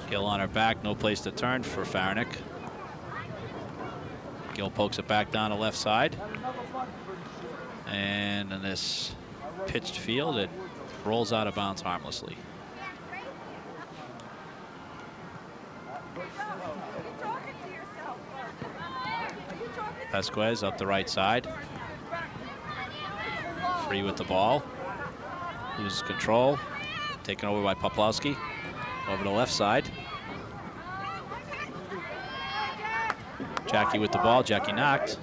Speaker 3: Gill on her back, no place to turn for Farnick. Gill pokes it back down the left side. And in this pitched field, it rolls out of bounds harmlessly. Vasquez up the right side. Free with the ball. Loses control. Taken over by Poplowski. Over the left side. Jackie with the ball. Jackie knocked.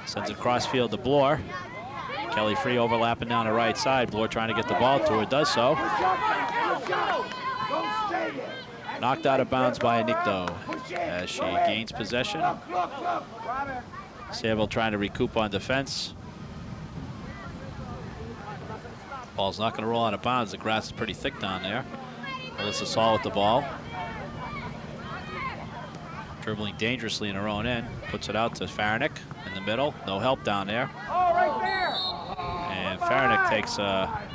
Speaker 3: Sends it cross field to Bloor. Kelly Free overlapping down the right side. Bloor trying to get the ball to her. Does so. Knocked out of bounds by Anikto as she gains possession. Sayreville trying to recoup on defense. Ball's not going to roll out of bounds. The grass is pretty thick down there. Melissa Saul with the ball. Dribbling dangerously in her own end. Puts it out to Farnick in the middle. No help down there.
Speaker 2: Oh, right there.
Speaker 3: And Farnick takes a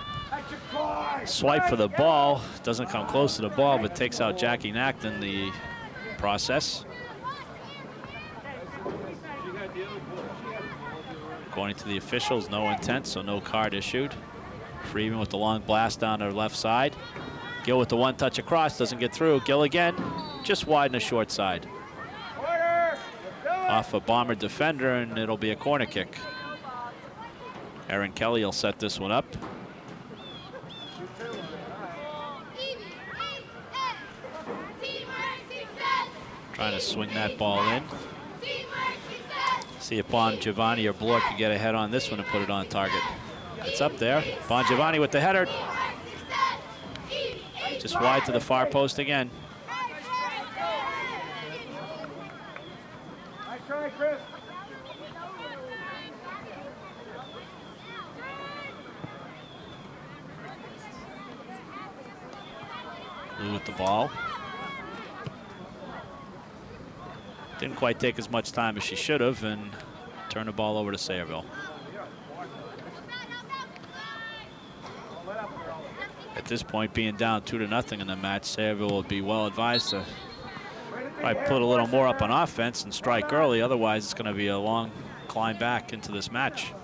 Speaker 3: swipe for the ball. Doesn't come close to the ball, but takes out Jackie Knacht in the process. According to the officials, no intent, so no card issued. Freeman with the long blast down her left side. Gill with the one touch across, doesn't get through. Gill again, just wide in the short side. Off a Bomber defender, and it'll be a corner kick. Erin Kelly will set this one up. Trying to swing that ball in. See if Bon Giovanni or Bloor can get ahead on this one and put it on target. It's up there. Bon Giovanni with the header. Just wide to the far post again.
Speaker 2: Nice try, Chris.
Speaker 3: Lou with the ball. Didn't quite take as much time as she should have and turn the ball over to Sayreville. At this point, being down 2-0 in the match, Sayreville will be well advised to probably put a little more up on offense and strike early. Otherwise, it's going to be a long climb back into this match.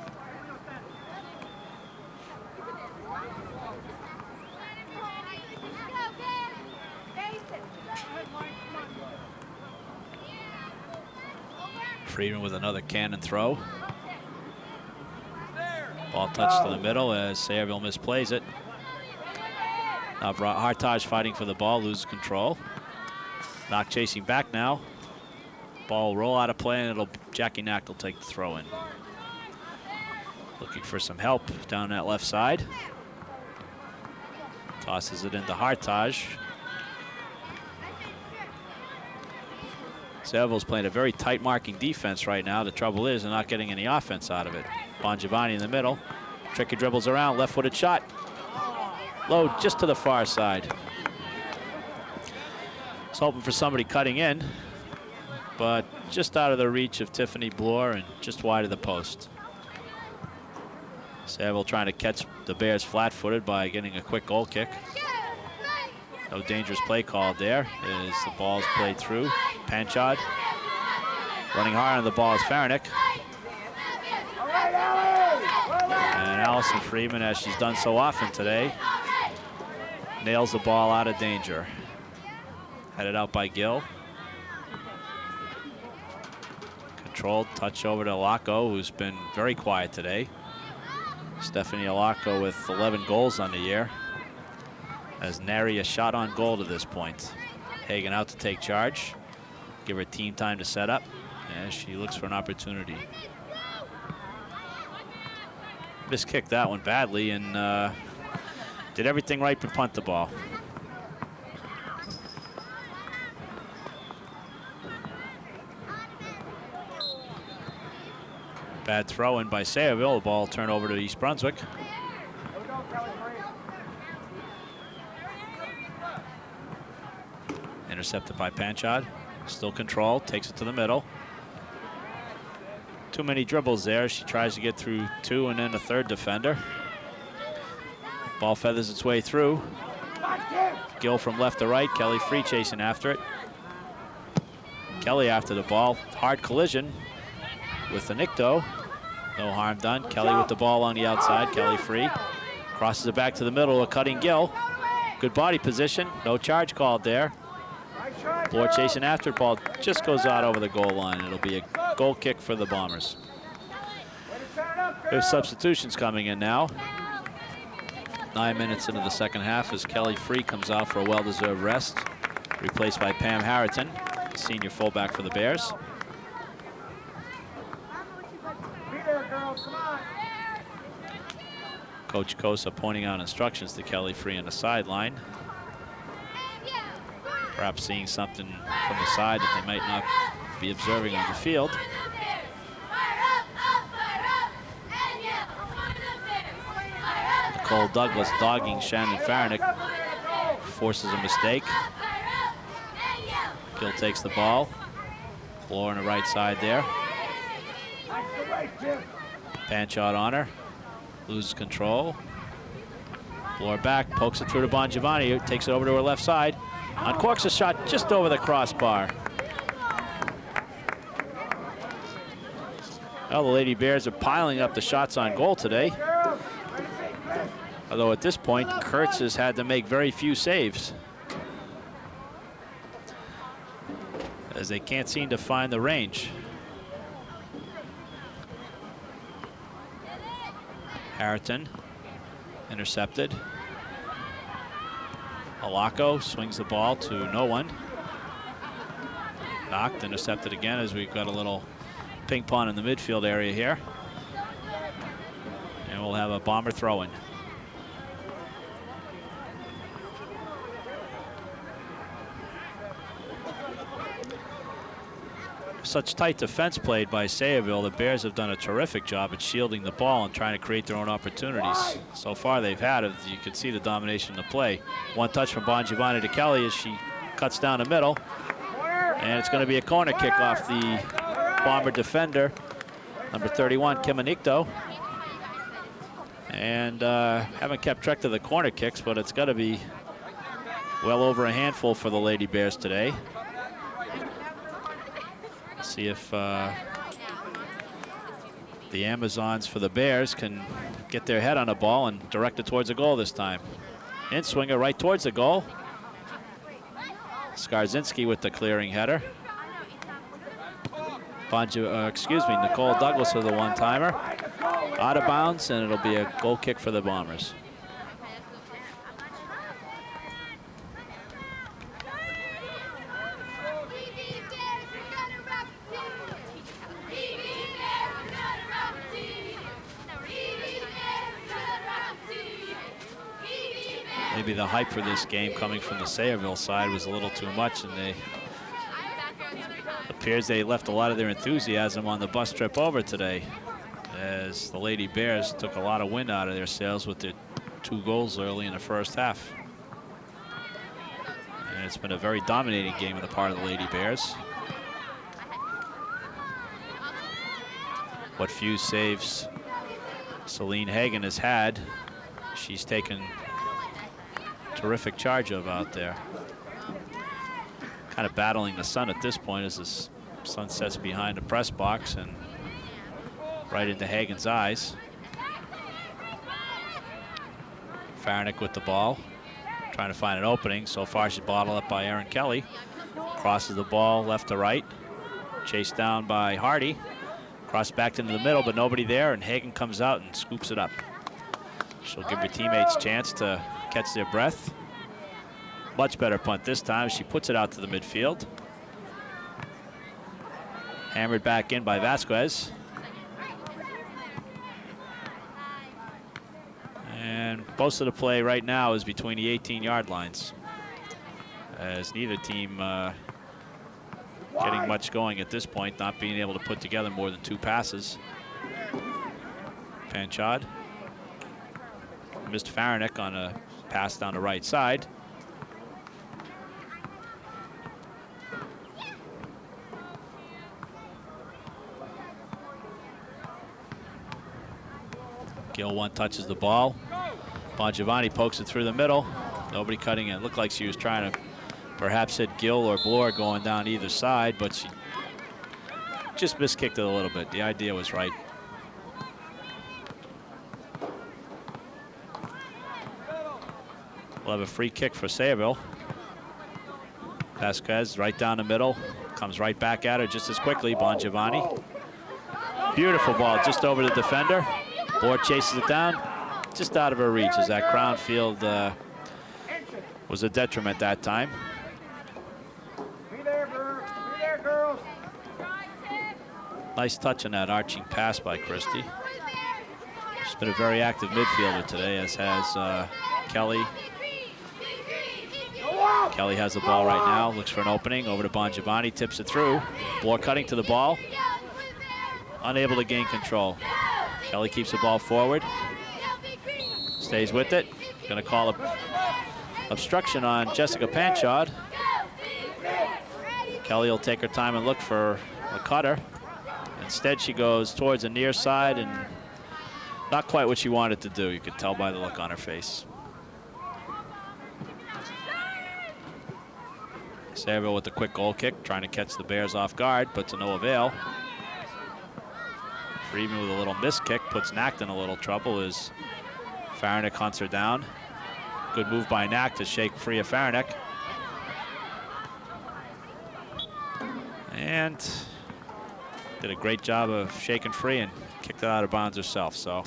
Speaker 3: Freeman with another cannon throw. Ball touched to the middle as Sayreville misplays it. Now Hartage fighting for the ball, loses control. Knock chasing back now. Ball roll out of play, and Jackie Knacht will take the throw in. Looking for some help down that left side. Tosses it into Hartage. Sayreville's playing a very tight marking defense right now. The trouble is they're not getting any offense out of it. Bon Giovanni in the middle. Tricky dribbles around, left-footed shot. Low just to the far side. Was hoping for somebody cutting in, but just out of the reach of Tiffany Bloor and just wide of the post. Sayreville trying to catch the Bears flat-footed by getting a quick goal kick. No dangerous play called there as the ball's played through. Panchard running hard on the ball is Farnick. And Allison Freeman, as she's done so often today, nails the ball out of danger. Headed out by Gill. Controlled touch over to Alaco, who's been very quiet today. Stephanie Alaco with 11 goals on the year. As nary a shot on goal to this point. Hagen out to take charge. Give her team time to set up as she looks for an opportunity. Miskicked that one badly and did everything right but punt the ball. Bad throw in by Sayreville. The ball turned over to East Brunswick. Intercepted by Panchard. Still controlled, takes it to the middle. Too many dribbles there. She tries to get through two and then a third defender. Ball feathers its way through. Gill from left to right. Kelly Free chasing after it. Kelly after the ball. Hard collision with the Nicto. No harm done. Kelly with the ball on the outside. Kelly Free. Crosses it back to the middle. A cutting Gill. Good body position. No charge called there. Bloor chasing after it. Ball just goes out over the goal line. It'll be a goal kick for the Bombers. There's substitutions coming in now. 9 minutes into the second half as Kelly Free comes out for a well-deserved rest. Replaced by Pam Harrington, senior fullback for the Bears. Coach Kosa pointing out instructions to Kelly Free on the sideline. Perhaps seeing something from the side that they might not be observing on the field. The Nicole Douglas dogging Shannon Farnick. Forces a mistake. Gill takes the ball. Bloor on the right side there. Pan shot on her. Loses control. Bloor back, pokes it through to Bongiovanni, who takes it over to her left side. Uncorks a shot just over the crossbar. Well, the Lady Bears are piling up the shots on goal today. Although at this point, Kurtz has had to make very few saves, as they can't seem to find the range. Harrington intercepted. Alako swings the ball to no one. Knocked, intercepted again, as we've got a little ping pong in the midfield area here. And we'll have a Bomber throw-in. Such tight defense played by Sayreville. The Bears have done a terrific job at shielding the ball and trying to create their own opportunities. So far they've had it. You can see the domination of the play. One touch from Bongiovanni to Kelly as she cuts down the middle. And it's going to be a corner kick off the Bomber defender, number 31, Kimanikto. And haven't kept track of the corner kicks, but it's got to be well over a handful for the Lady Bears today. See if the Amazons for the Bears can get their head on the ball and direct it towards the goal this time. In swinger right towards the goal. Skarzinski with the clearing header. Nicole Douglas with the one-timer. Out of bounds, and it'll be a goal kick for the Bombers. Maybe the hype for this game coming from the Sayreville side was a little too much, and it appears they left a lot of their enthusiasm on the bus trip over today, as the Lady Bears took a lot of wind out of their sails with their 2 goals early in the first half. And it's been a very dominating game on the part of the Lady Bears. What few saves Celine Hagen has had, she's taken terrific charge of out there. Kind of battling the sun at this point as the sun sets behind the press box and right into Hagen's eyes. Farnick with the ball, trying to find an opening. So far she's bottled up by Erin Kelly. Crosses the ball left to right. Chased down by Hardy. Cross back into the middle, but nobody there, and Hagen comes out and scoops it up. She'll give her teammates a chance to catch their breath. Much better punt this time. She puts it out to the midfield. Hammered back in by Vasquez. And most of the play right now is between the 18-yard lines, as neither team getting much going at this point, not being able to put together more than 2 passes. Panchad missed Farnick on a pass down the right side. Gill one touches the ball. Bongiovanni pokes it through the middle. Nobody cutting it. Looked like she was trying to perhaps hit Gill or Bloor going down either side, but she just miskicked it a little bit. The idea was right. We'll have a free kick for Sayreville. Vasquez right down the middle. Comes right back at her just as quickly. Bongiovanni. Beautiful ball just over the defender. Bloor chases it down. Just out of her reach, as that crown field was a detriment that time.
Speaker 2: Be there, girls.
Speaker 3: Nice touch on that arching pass by Christie. She's been a very active midfielder today, as has Kelly. Kelly has the ball right now, looks for an opening, over to Bongiovanni, tips it through. Bloor cutting to the ball, unable to gain control. Kelly keeps the ball forward. Stays with it. Gonna call a obstruction on Jessica Panchard. Kelly will take her time and look for a cutter. Instead, she goes towards the near side, and not quite what she wanted to do. You could tell by the look on her face. Sayreville with a quick goal kick, trying to catch the Bears off guard, but to no avail. Friedman with a little miss kick puts Nacht in a little trouble as Farinick hunts her down. Good move by Nacht to shake free of Farinick. And did a great job of shaking free and kicked it out of bounds herself. So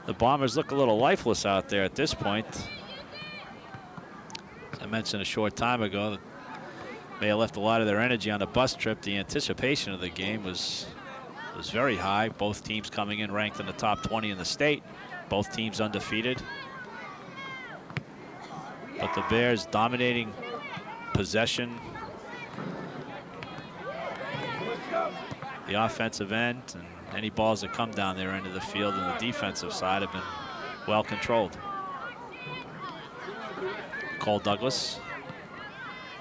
Speaker 3: the Bombers look a little lifeless out there at this point. As I mentioned a short time ago, they have left a lot of their energy on the bus trip. The anticipation of the game was very high. Both teams coming in ranked in the top 20 in the state. Both teams undefeated. But the Bears dominating possession, the offensive end, and any balls that come down their end of the field and the defensive side have been well controlled. Cole Douglas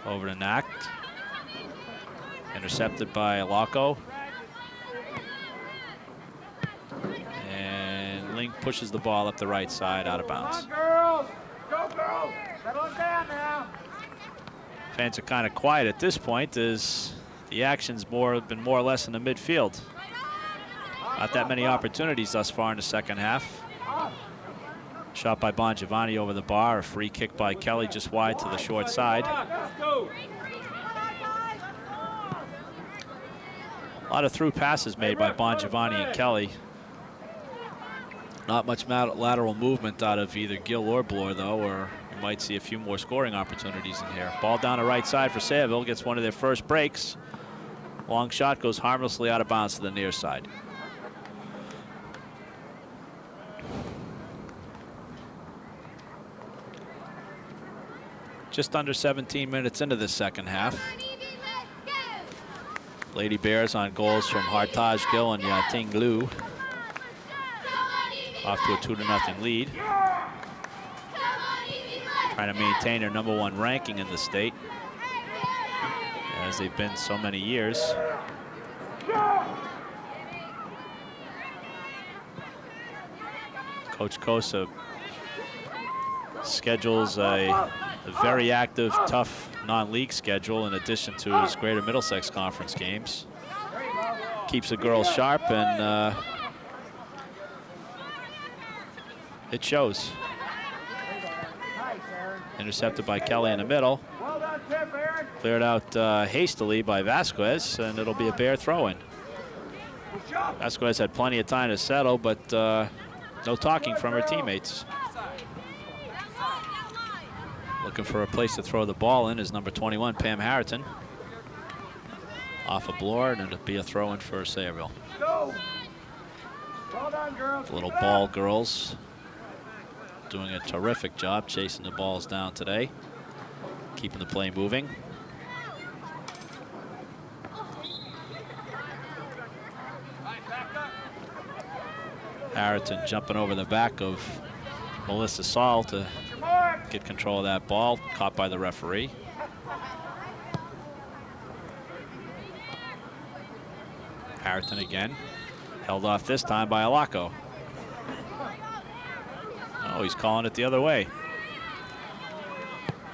Speaker 3: over to Nacht. Intercepted by Laco. And Link pushes the ball up the right side out of bounds.
Speaker 2: Come on, girls. Go, girls. Settle it down now.
Speaker 3: Fans are kind of quiet at this point as the action's been more or less in the midfield. Not that many opportunities thus far in the second half. Shot by Bongiovanni over the bar. A free kick by Kelly just wide to the short side. A lot of through passes made by Bongiovanni and Kelly. Not much lateral movement out of either Gill or Bloor, though, or you might see a few more scoring opportunities in here. Ball down the right side for Sayreville. Gets one of their first breaks. Long shot goes harmlessly out of bounds to the near side. Just under 17 minutes into the second half. Lady Bears on goals from Hartaj Gill and Yating Liu. Off to a 2-0 lead. Trying to maintain their #1 ranking in the state, as they've been so many years. Coach Kosa schedules a very active, tough non-league schedule in addition to his Greater Middlesex Conference games. Keeps the girls sharp, and it shows. Intercepted by Kelly in the middle. Cleared out hastily by Vasquez, and it'll be a Bear throw-in. Vasquez had plenty of time to settle, but no talking from her teammates. Looking for a place to throw the ball in is number 21, Pam Harrington. Off a Bloor, and it'll be a throw-in for Sayreville. The little ball girls doing a terrific job chasing the balls down today, keeping the play moving. Harrington jumping over the back of Melissa Saul to get control of that ball, caught by the referee. Harrington again, held off this time by Alaco. Oh, he's calling it the other way.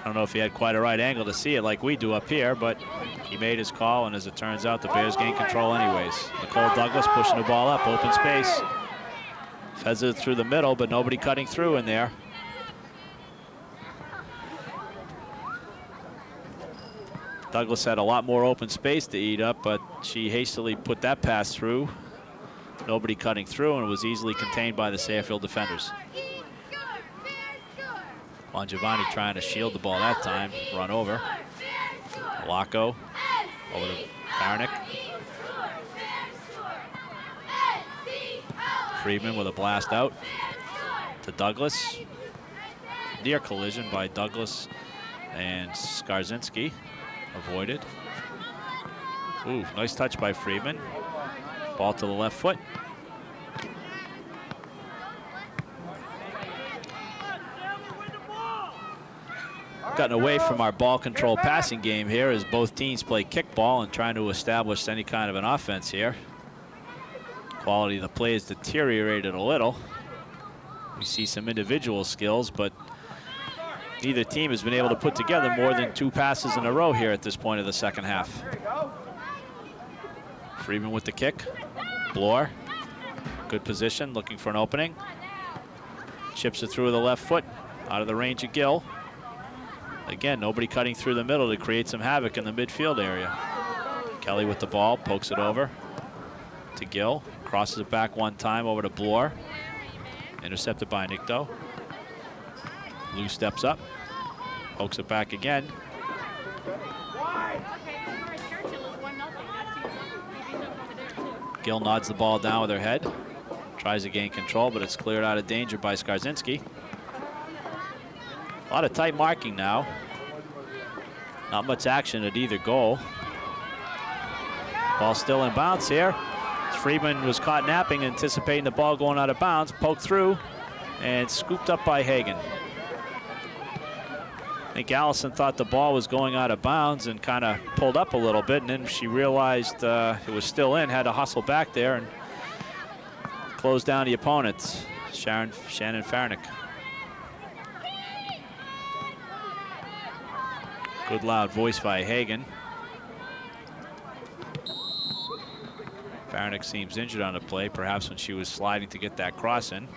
Speaker 3: I don't know if he had quite a right angle to see it like we do up here, but he made his call, and as it turns out, the Bears gain control anyways. Nicole Douglas pushing the ball up, open space. Fez it through the middle, but nobody cutting through in there. Douglas had a lot more open space to eat up, but she hastily put that pass through. Nobody cutting through, and was easily contained by the Sayreville defenders. Bongiovanni trying to shield the ball that time, run over. Laco over to Farinick. Friedman with a blast out to Douglas. Near collision by Douglas and Skarzinski. Avoided. Ooh, nice touch by Friedman. Ball to the left foot. gotten away from our ball control passing game here as both teams play kickball and trying to establish any kind of an offense here. Quality of the play has deteriorated a little. We see some individual skills, but neither team has been able to put together more than 2 passes in a row here at this point of the second half. Freeman with the kick. Bloor, good position, looking for an opening. Chips it through with the left foot, out of the range of Gill. Again, nobody cutting through the middle to create some havoc in the midfield area. Kelly with the ball, pokes it over to Gill. Crosses it back one time over to Bloor. Intercepted by Nicto. Lou steps up, pokes it back again. Gill nods the ball down with her head. Tries to gain control, but it's cleared out of danger by Skarzinski. A lot of tight marking now. Not much action at either goal. Ball still in bounds here. Freeman was caught napping, anticipating the ball going out of bounds. Poked through and scooped up by Hagen. I think Allison thought the ball was going out of bounds and kind of pulled up a little bit, and then she realized it was still in, had to hustle back there and close down the opponents. Shannon Farnick. Good loud voice by Hagen. Farnick seems injured on the play, perhaps when she was sliding to get that cross in.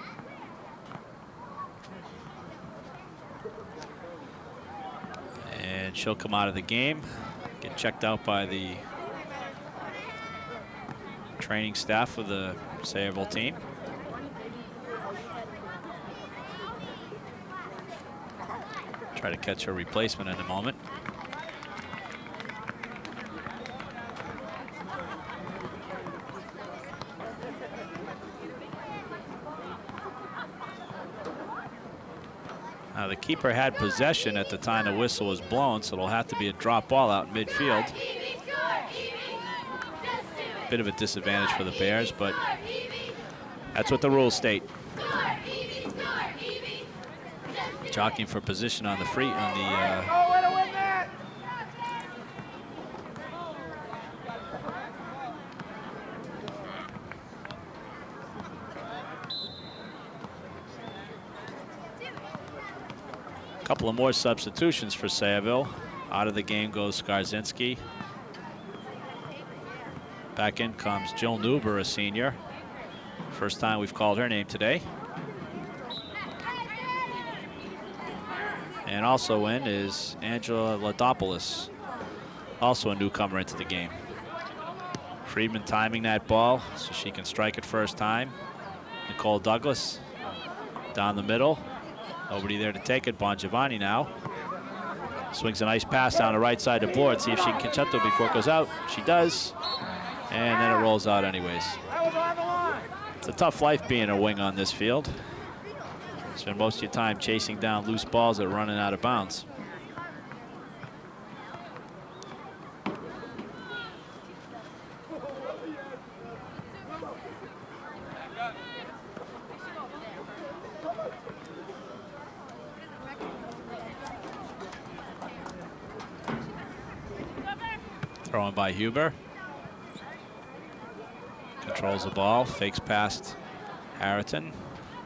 Speaker 3: And she'll come out of the game, get checked out by the training staff of the Sayreville team. Try to catch her replacement in a moment. Now the keeper had possession at the time the whistle was blown, so it'll have to be a drop ball out in midfield. Bit of a disadvantage for the Bears, but that's what the rules state. Jockeying for position on the couple of more substitutions for Sayreville. Out of the game goes Skarzinski. Back in comes Jill Newber, a senior. First time we've called her name today. And also in is Angela Ladopoulos, also a newcomer into the game. Friedman timing that ball so she can strike it first time. Nicole Douglas down the middle. Nobody there to take it. Bongiovanni now. Swings a nice pass down the right side to Bloor. See if she can catch up to it before it goes out. She does. And then it rolls out anyways. It's a tough life being a wing on this field. Spend most of your time chasing down loose balls that are running out of bounds. Thrown by Huber. Controls the ball, fakes past Harriton.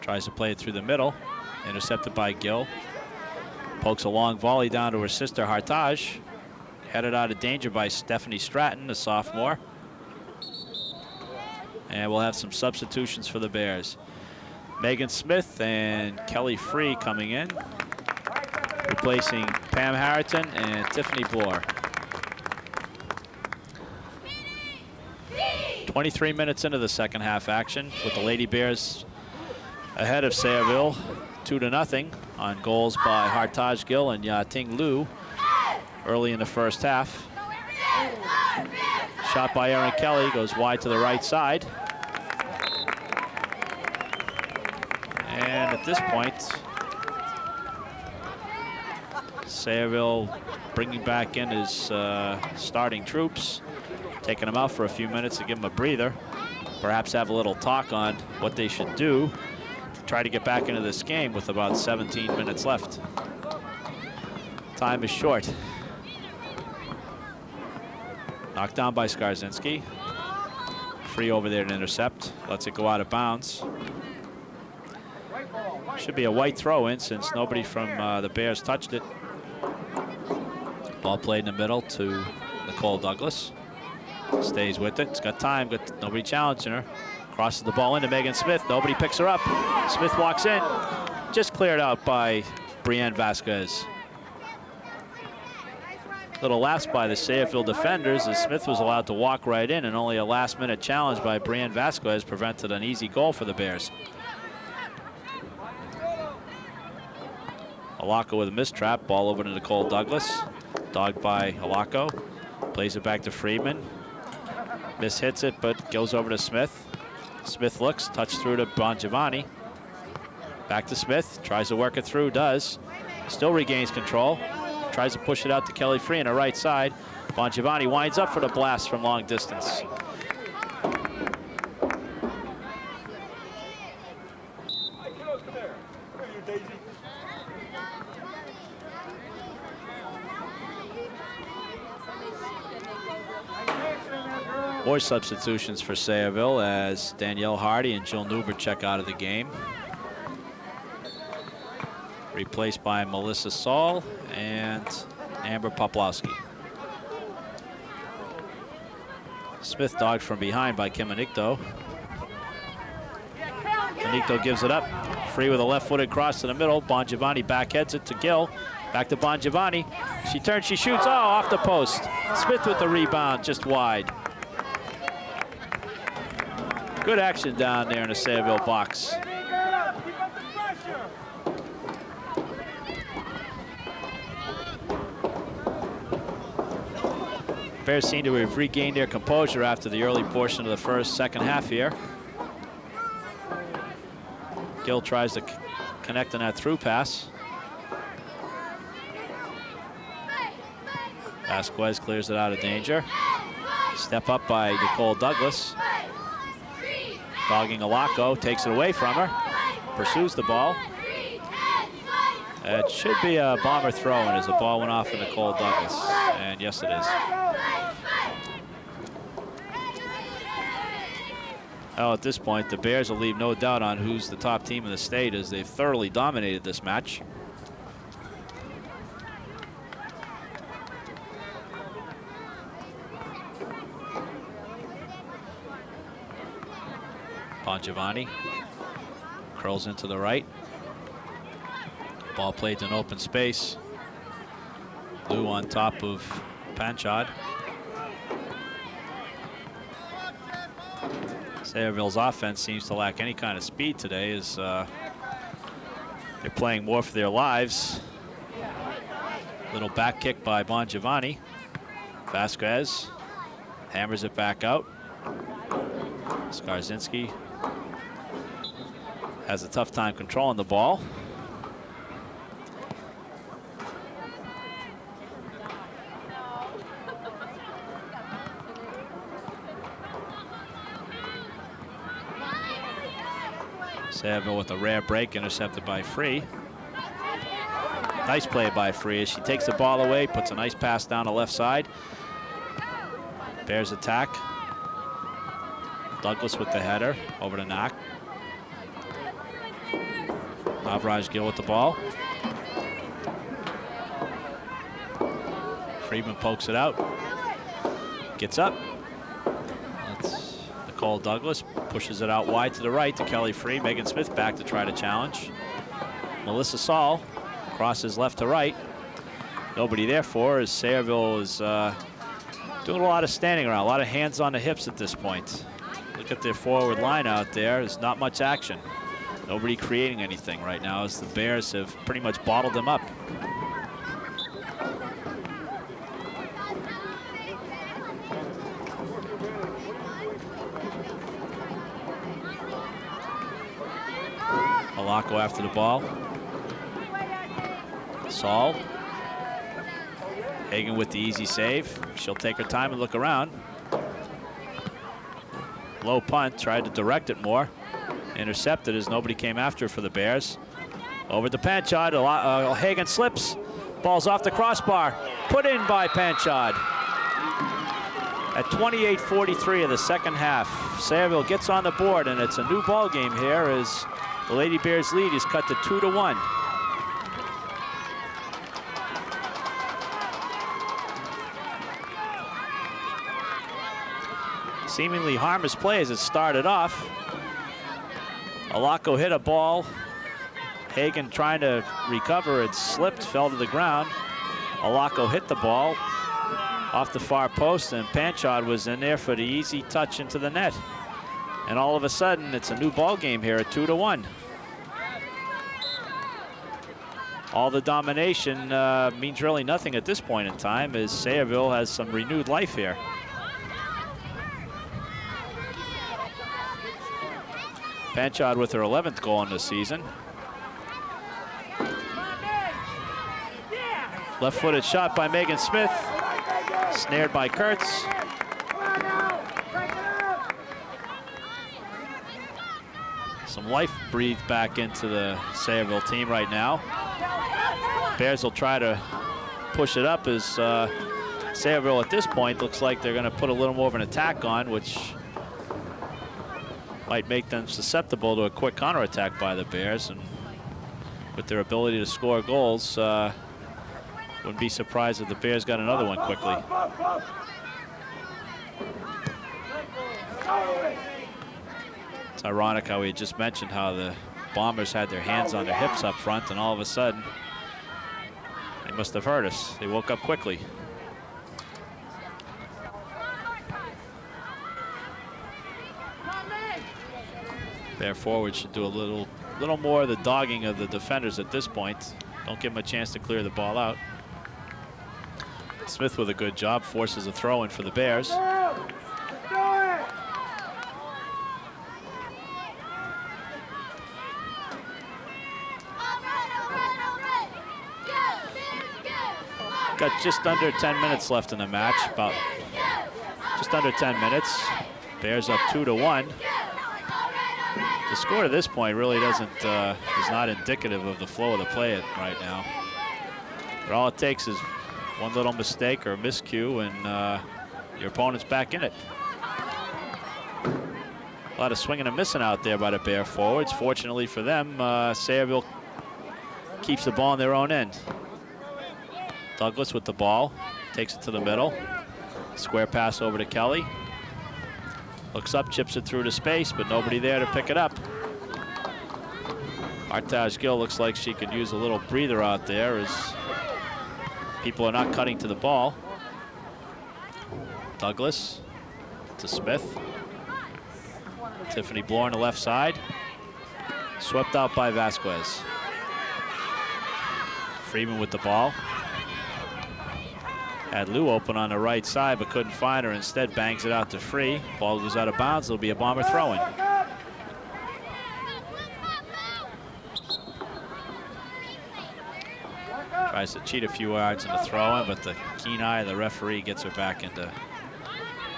Speaker 3: Tries to play it through the middle. Intercepted by Gill. Pokes a long volley down to her sister Hartage. Headed out of danger by Stephanie Stratton, a sophomore. And we'll have some substitutions for the Bears. Megan Smith and Kelly Free coming in, replacing Pam Harriton and Tiffany Bloor. 23 minutes into the second half action with the Lady Bears ahead of Sayreville 2-0 on goals by Hartage Gill and Yating Liu early in the first half. Shot by Erin Kelly goes wide to the right side. And at this point, Sayreville bringing back in his starting troops, taking them out for a few minutes to give them a breather, perhaps have a little talk on what they should do to try to get back into this game with about 17 minutes left. Time is short. Knocked down by Skarzinski. Free over there to intercept. Lets it go out of bounds. Should be a white throw-in since nobody from the Bears touched it. Ball played in the middle to Nicole Douglas. Stays with it. It's got time. Got nobody challenging her. Crosses the ball into Megan Smith. Nobody picks her up. Smith walks in. Just cleared out by Brienne Vasquez. Little lapse by the Sayreville defenders as Smith was allowed to walk right in, and only a last-minute challenge by Brienne Vasquez prevented an easy goal for the Bears. Alako with a mistrap. Ball over to Nicole Douglas. Dogged by Alako. Plays it back to Friedman. Miss hits it, but goes over to Smith. Smith looks, touch through to Bongiovanni. Back to Smith, tries to work it through, does. Still regains control. Tries to push it out to Kelly Free on the right side. Bongiovanni winds up for the blast from long distance. More substitutions for Sayreville as Danielle Hardy and Jill Newbert check out of the game. Replaced by Melissa Saul and Amber Poplowski. Smith dogged from behind by Kim Anikto. Anikto gives it up. Free with a left-footed cross to the middle. Bongiovanni backheads it to Gill. Back to Bongiovanni. She turns, she shoots. Oh, off the post. Smith with the rebound, just wide. Good action down there in the Sayreville box. Bears seem to have regained their composure after the early portion of the second half here. Gill tries to connect on that through pass. Vasquez clears it out of danger. Step up by Nicole Douglas. Dogging Alako, takes it away from her. Pursues the ball. It should be a Bomber throw-in as the ball went off of Nicole Douglas. And yes, it is. Well, at this point, the Bears will leave no doubt on who's the top team in the state as they've thoroughly dominated this match. Bongiovanni curls into the right. Ball played to an open space. Lou on top of Panchad. Sayreville's offense seems to lack any kind of speed today as they're playing more for their lives. Little back kick by Bongiovanni. Vasquez hammers it back out. Skarzinski has a tough time controlling the ball. Sayreville with a rare break, intercepted by Free. Nice play by Free as she takes the ball away, puts a nice pass down the left side. Bears attack. Douglas with the header over to Knock. Avraj Gill with the ball. Friedman pokes it out. Gets up. That's Nicole Douglas. Pushes it out wide to the right to Kelly Free. Megan Smith back to try to challenge. Melissa Saul crosses left to right. Nobody there for her as Sayreville is doing a lot of standing around, a lot of hands on the hips at this point. Look at their forward line out there. There's not much action. Nobody creating anything right now as the Bears have pretty much bottled them up. Alako after the ball. Saul. Hagen with the easy save. She'll take her time and look around. Low punt, tried to direct it more. Intercepted as nobody came after for the Bears. Over to Panchad, Hagen slips. Ball's off the crossbar, put in by Panchard. At 28:43 of the second half, Sayreville gets on the board, and it's a new ball game here as the Lady Bears lead is cut to 2-1. Seemingly harmless play as it started off. Alako hit a ball. Hagan trying to recover, it slipped, fell to the ground. Alako hit the ball off the far post, and Panchard was in there for the easy touch into the net. And all of a sudden, it's a new ball game here at 2-1. All the domination means really nothing at this point in time, as Sayreville has some renewed life here. Panchard with her 11th goal in the season. Left-footed shot by Megan Smith. Snared by Kurtz. Some life breathed back into the Sayreville team right now. Bears will try to push it up as Sayreville at this point looks like they're going to put a little more of an attack on, which might make them susceptible to a quick counterattack by the Bears. And with their ability to score goals, wouldn't be surprised if the Bears got another one quickly. It's ironic how we had just mentioned how the Bombers had their hands on their hips up front, and all of a sudden, they must have heard us. They woke up quickly. Bear forward should do a little more of the dogging of the defenders at this point. Don't give them a chance to clear the ball out. Smith with a good job, forces a throw-in for the Bears. Got just under 10 minutes left in the match, about just under 10 minutes. Bears up 2-1. The score at this point really is not indicative of the flow of the play right now. But all it takes is one little mistake or miscue, and your opponent's back in it. A lot of swinging and missing out there by the Bear forwards. Fortunately for them, Sayreville keeps the ball in their own end. Douglas with the ball, takes it to the middle. Square pass over to Kelly. Looks up, chips it through to space, but nobody there to pick it up. Artaj Gill looks like she could use a little breather out there as people are not cutting to the ball. Douglas to Smith. Tiffany Bloor on the left side. Swept out by Vasquez. Freeman with the ball. Had Lou open on the right side, but couldn't find her. Instead, bangs it out to Free. Ball goes out of bounds. It'll be a Bomber throw-in. Tries to cheat a few yards in the throw-in, but the keen eye of the referee gets her back into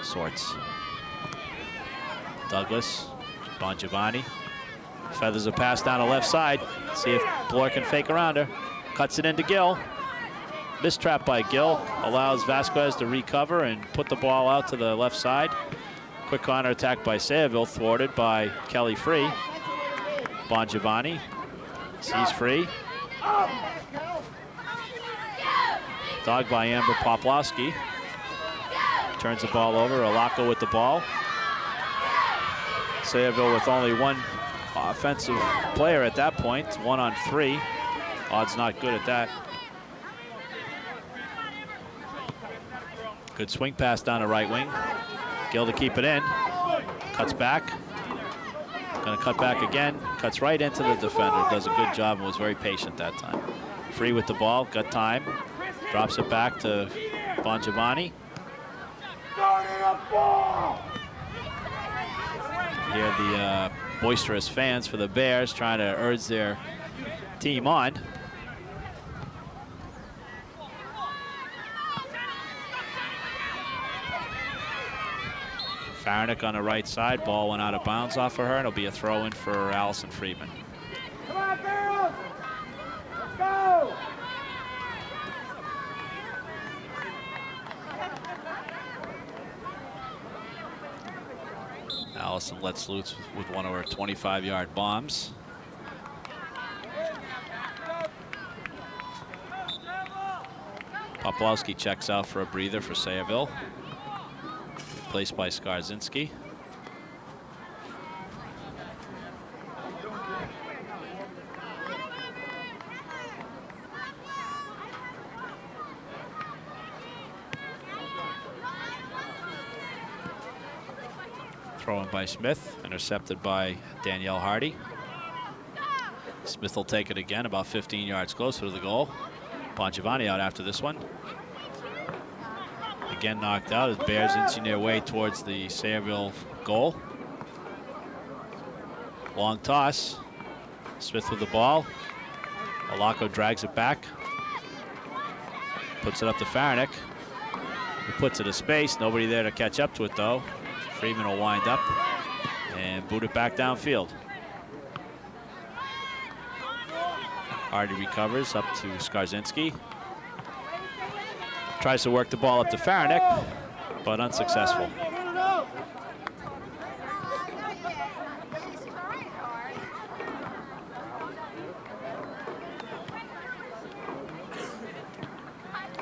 Speaker 3: sorts. Douglas, Bongiovanni. Feathers a pass down the left side. See if Bloor can fake around her. Cuts it into Gill. Mistrap by Gill allows Vasquez to recover and put the ball out to the left side. Quick counter attack by Sayreville, thwarted by Kelly Free. Bongiovanni sees Free. Dog by Amber Poplowski. Turns the ball over. Alako with the ball. Sayreville with only one offensive player at that point. 1 on 3. Odds not good at that. Good swing pass down the right wing. Gill to keep it in. Cuts back. Gonna cut back again. Cuts right into the defender. Does a good job and was very patient that time. Free with the ball. Got time. Drops it back to Bongiovanni. Here the boisterous fans for the Bears trying to urge their team on. Farnick on the right side. Ball went out of bounds off of her, and it'll be a throw-in for Allison Friedman.
Speaker 2: Come on, girls! Let's go!
Speaker 3: Allison lets loose with one of her 25-yard bombs. Poplowski checks out for a breather for Sayreville, replaced by Skarzinski. Thrown by Smith, intercepted by Danielle Hardy. Smith will take it again, about 15 yards closer to the goal. Bongiovanni out after this one. Again knocked out as Bears inching their way towards the Sayreville goal. Long toss. Smith with the ball. Alako drags it back. Puts it up to Farnick, who puts it to space. Nobody there to catch up to it though. Freeman will wind up and boot it back downfield. Hardy recovers up to Skarzinski. Tries to work the ball up to Farnick, but unsuccessful.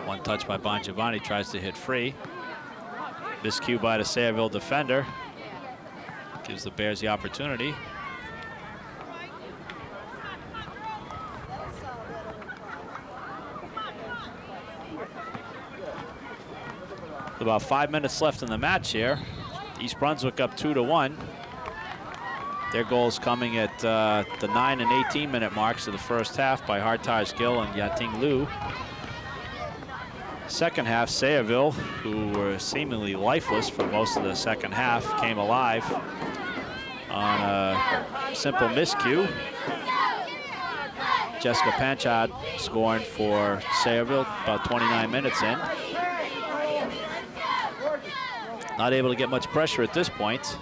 Speaker 3: One touch by Bongiovanni, tries to hit free. Miscue by the Sayreville defender. Gives the Bears the opportunity. With about 5 minutes left in the match here. East Brunswick up 2-1. Their goals coming at the 9 and 18 minute marks of the first half by Hartaj Gill and Yating Liu. Second half, Sayreville, who were seemingly lifeless for most of the second half, came alive on a simple miscue. Jessica Panchard scoring for Sayreville about 29 minutes in. Not able to get much pressure at this point.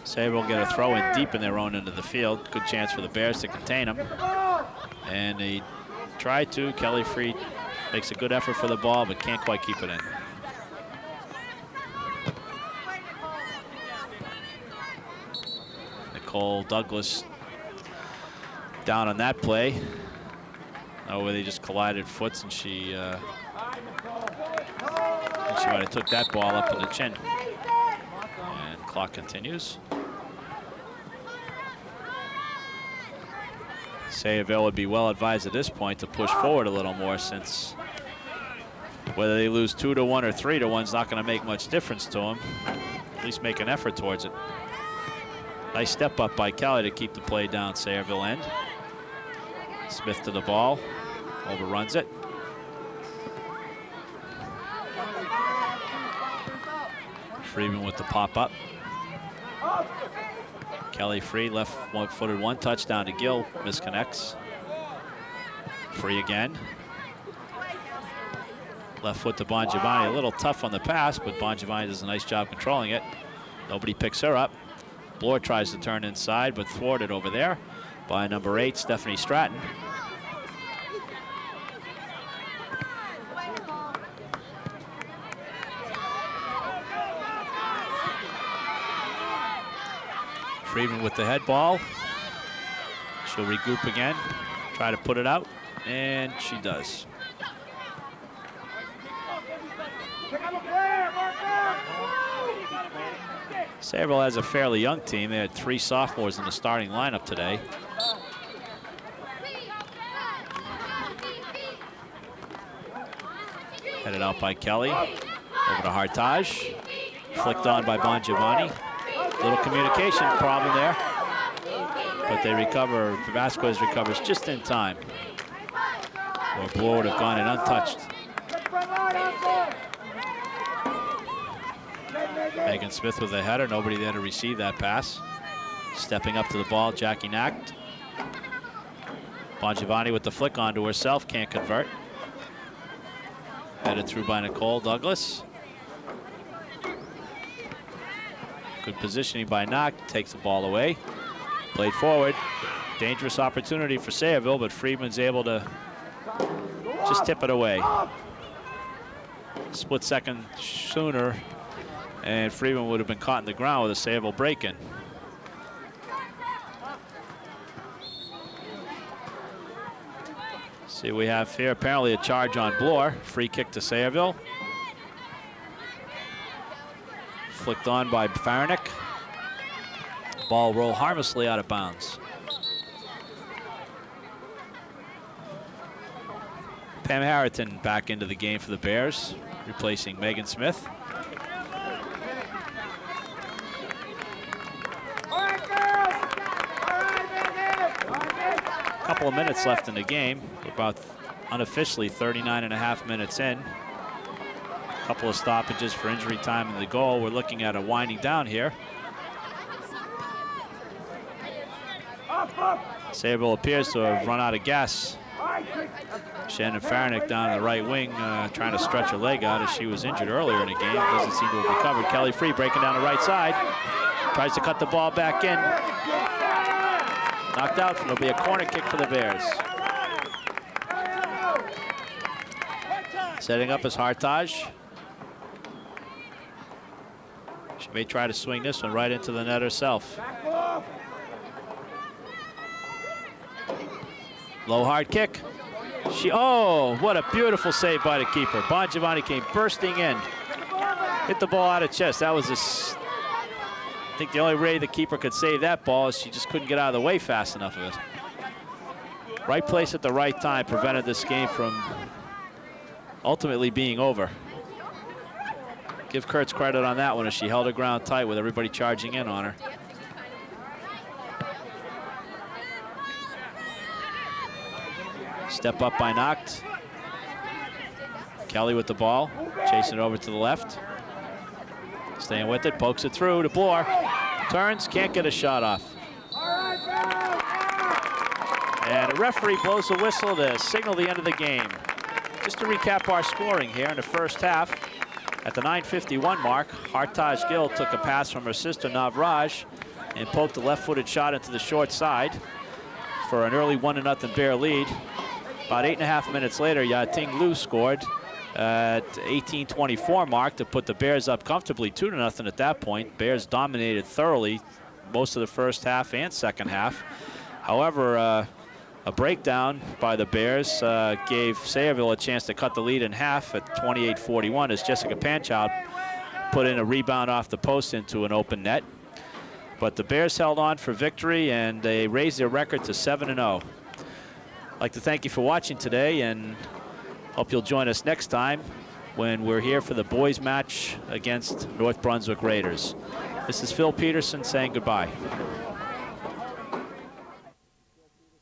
Speaker 3: Sayreville get a throw in deep in their own end of the field. Good chance for the Bears to contain them. And they try to. Kelly Freed makes a good effort for the ball, but can't quite keep it in. Nicole Douglas down on that play. Oh, where they just collided foots, and she might have took that ball up to the chin. And clock continues. Sayreville would be well advised at this point to push forward a little more, since whether they lose 2-1 or 3-1 is not going to make much difference to them. At least make an effort towards it. Nice step up by Kelly to keep the play down Sayreville end. Smith to the ball, overruns it. Freeman with the pop up. Kelly Free, left footed, one touchdown to Gill, misconnects. Free again. Left foot to Bongiovanni, a little tough on the pass, but Bongiovanni does a nice job controlling it. Nobody picks her up. Bloor tries to turn inside, but thwarted over there by number 8, Stephanie Stratton. Freeman with the head ball. She'll regroup again, try to put it out, and she does. Sayreville has a fairly young team. They had 3 sophomores in the starting lineup today. Headed out by Kelly, over to Hartaj, flicked on by Bongiovanni. Little communication problem there, but they recover. Vasquez recovers just in time, or Bloor would have gone in untouched. Megan Smith with a header, nobody there to receive that pass. Stepping up to the ball, Jackie Nacht. Bongiovanni with the flick onto herself, can't convert. Headed through by Nicole Douglas. Good positioning by Nacht, takes the ball away. Played forward. Dangerous opportunity for Sayreville, but Friedman's able to just tip it away. Split second sooner, And Freeman would have been caught in the ground with a Sayreville break-in. See what we have here. Apparently a charge on Bloor. Free kick to Sayreville. Flicked on by Farnick. Ball roll harmlessly out of bounds. Pam Harrington back into the game for the Bears, replacing Megan Smith. Couple of minutes left in the game. We're about unofficially 39.5 minutes in. Couple of stoppages for injury time in the goal. We're looking at a winding down here. Sayreville appears to have run out of gas. Shannon Farnick down the right wing, trying to stretch her leg out as she was injured earlier in the game. Doesn't seem to have recovered. Kelly Free breaking down the right side. Tries to cut the ball back in. Knocked out. It'll be a corner kick for the Bears. Setting up is Hartage. She may try to swing this one right into the net herself. Low hard kick. Oh, what a beautiful save by the keeper. Bon Giovanni came bursting in. Hit the ball out of chest. That was I think the only way the keeper could save that ball is she just couldn't get out of the way fast enough of it. Right place at the right time prevented this game from ultimately being over. Give Kurtz credit on that one as she held her ground tight with everybody charging in on her. Step up by Nacht. Kelly with the ball, chasing it over to the left. Staying with it, pokes it through to Bloor. Turns, can't get a shot off. And the referee blows the whistle to signal the end of the game. Just to recap our scoring here in the first half, at the 9:51 mark, Hartaj Gill took a pass from her sister Navraj and poked a left-footed shot into the short side for an early 1-0 Bear lead. About 8.5 minutes later, Yating Lu scored at 18:24 mark to put the Bears up comfortably 2-0 at that point. Bears dominated thoroughly most of the first half and second half. However, a breakdown by the Bears gave Sayreville a chance to cut the lead in half at 28:41 as Jessica Panchow put in a rebound off the post into an open net. But the Bears held on for victory and they raised their record to 7-0. I'd like to thank you for watching today and hope you'll join us next time when we're here for the boys match against North Brunswick Raiders. This is Phil Peterson saying goodbye.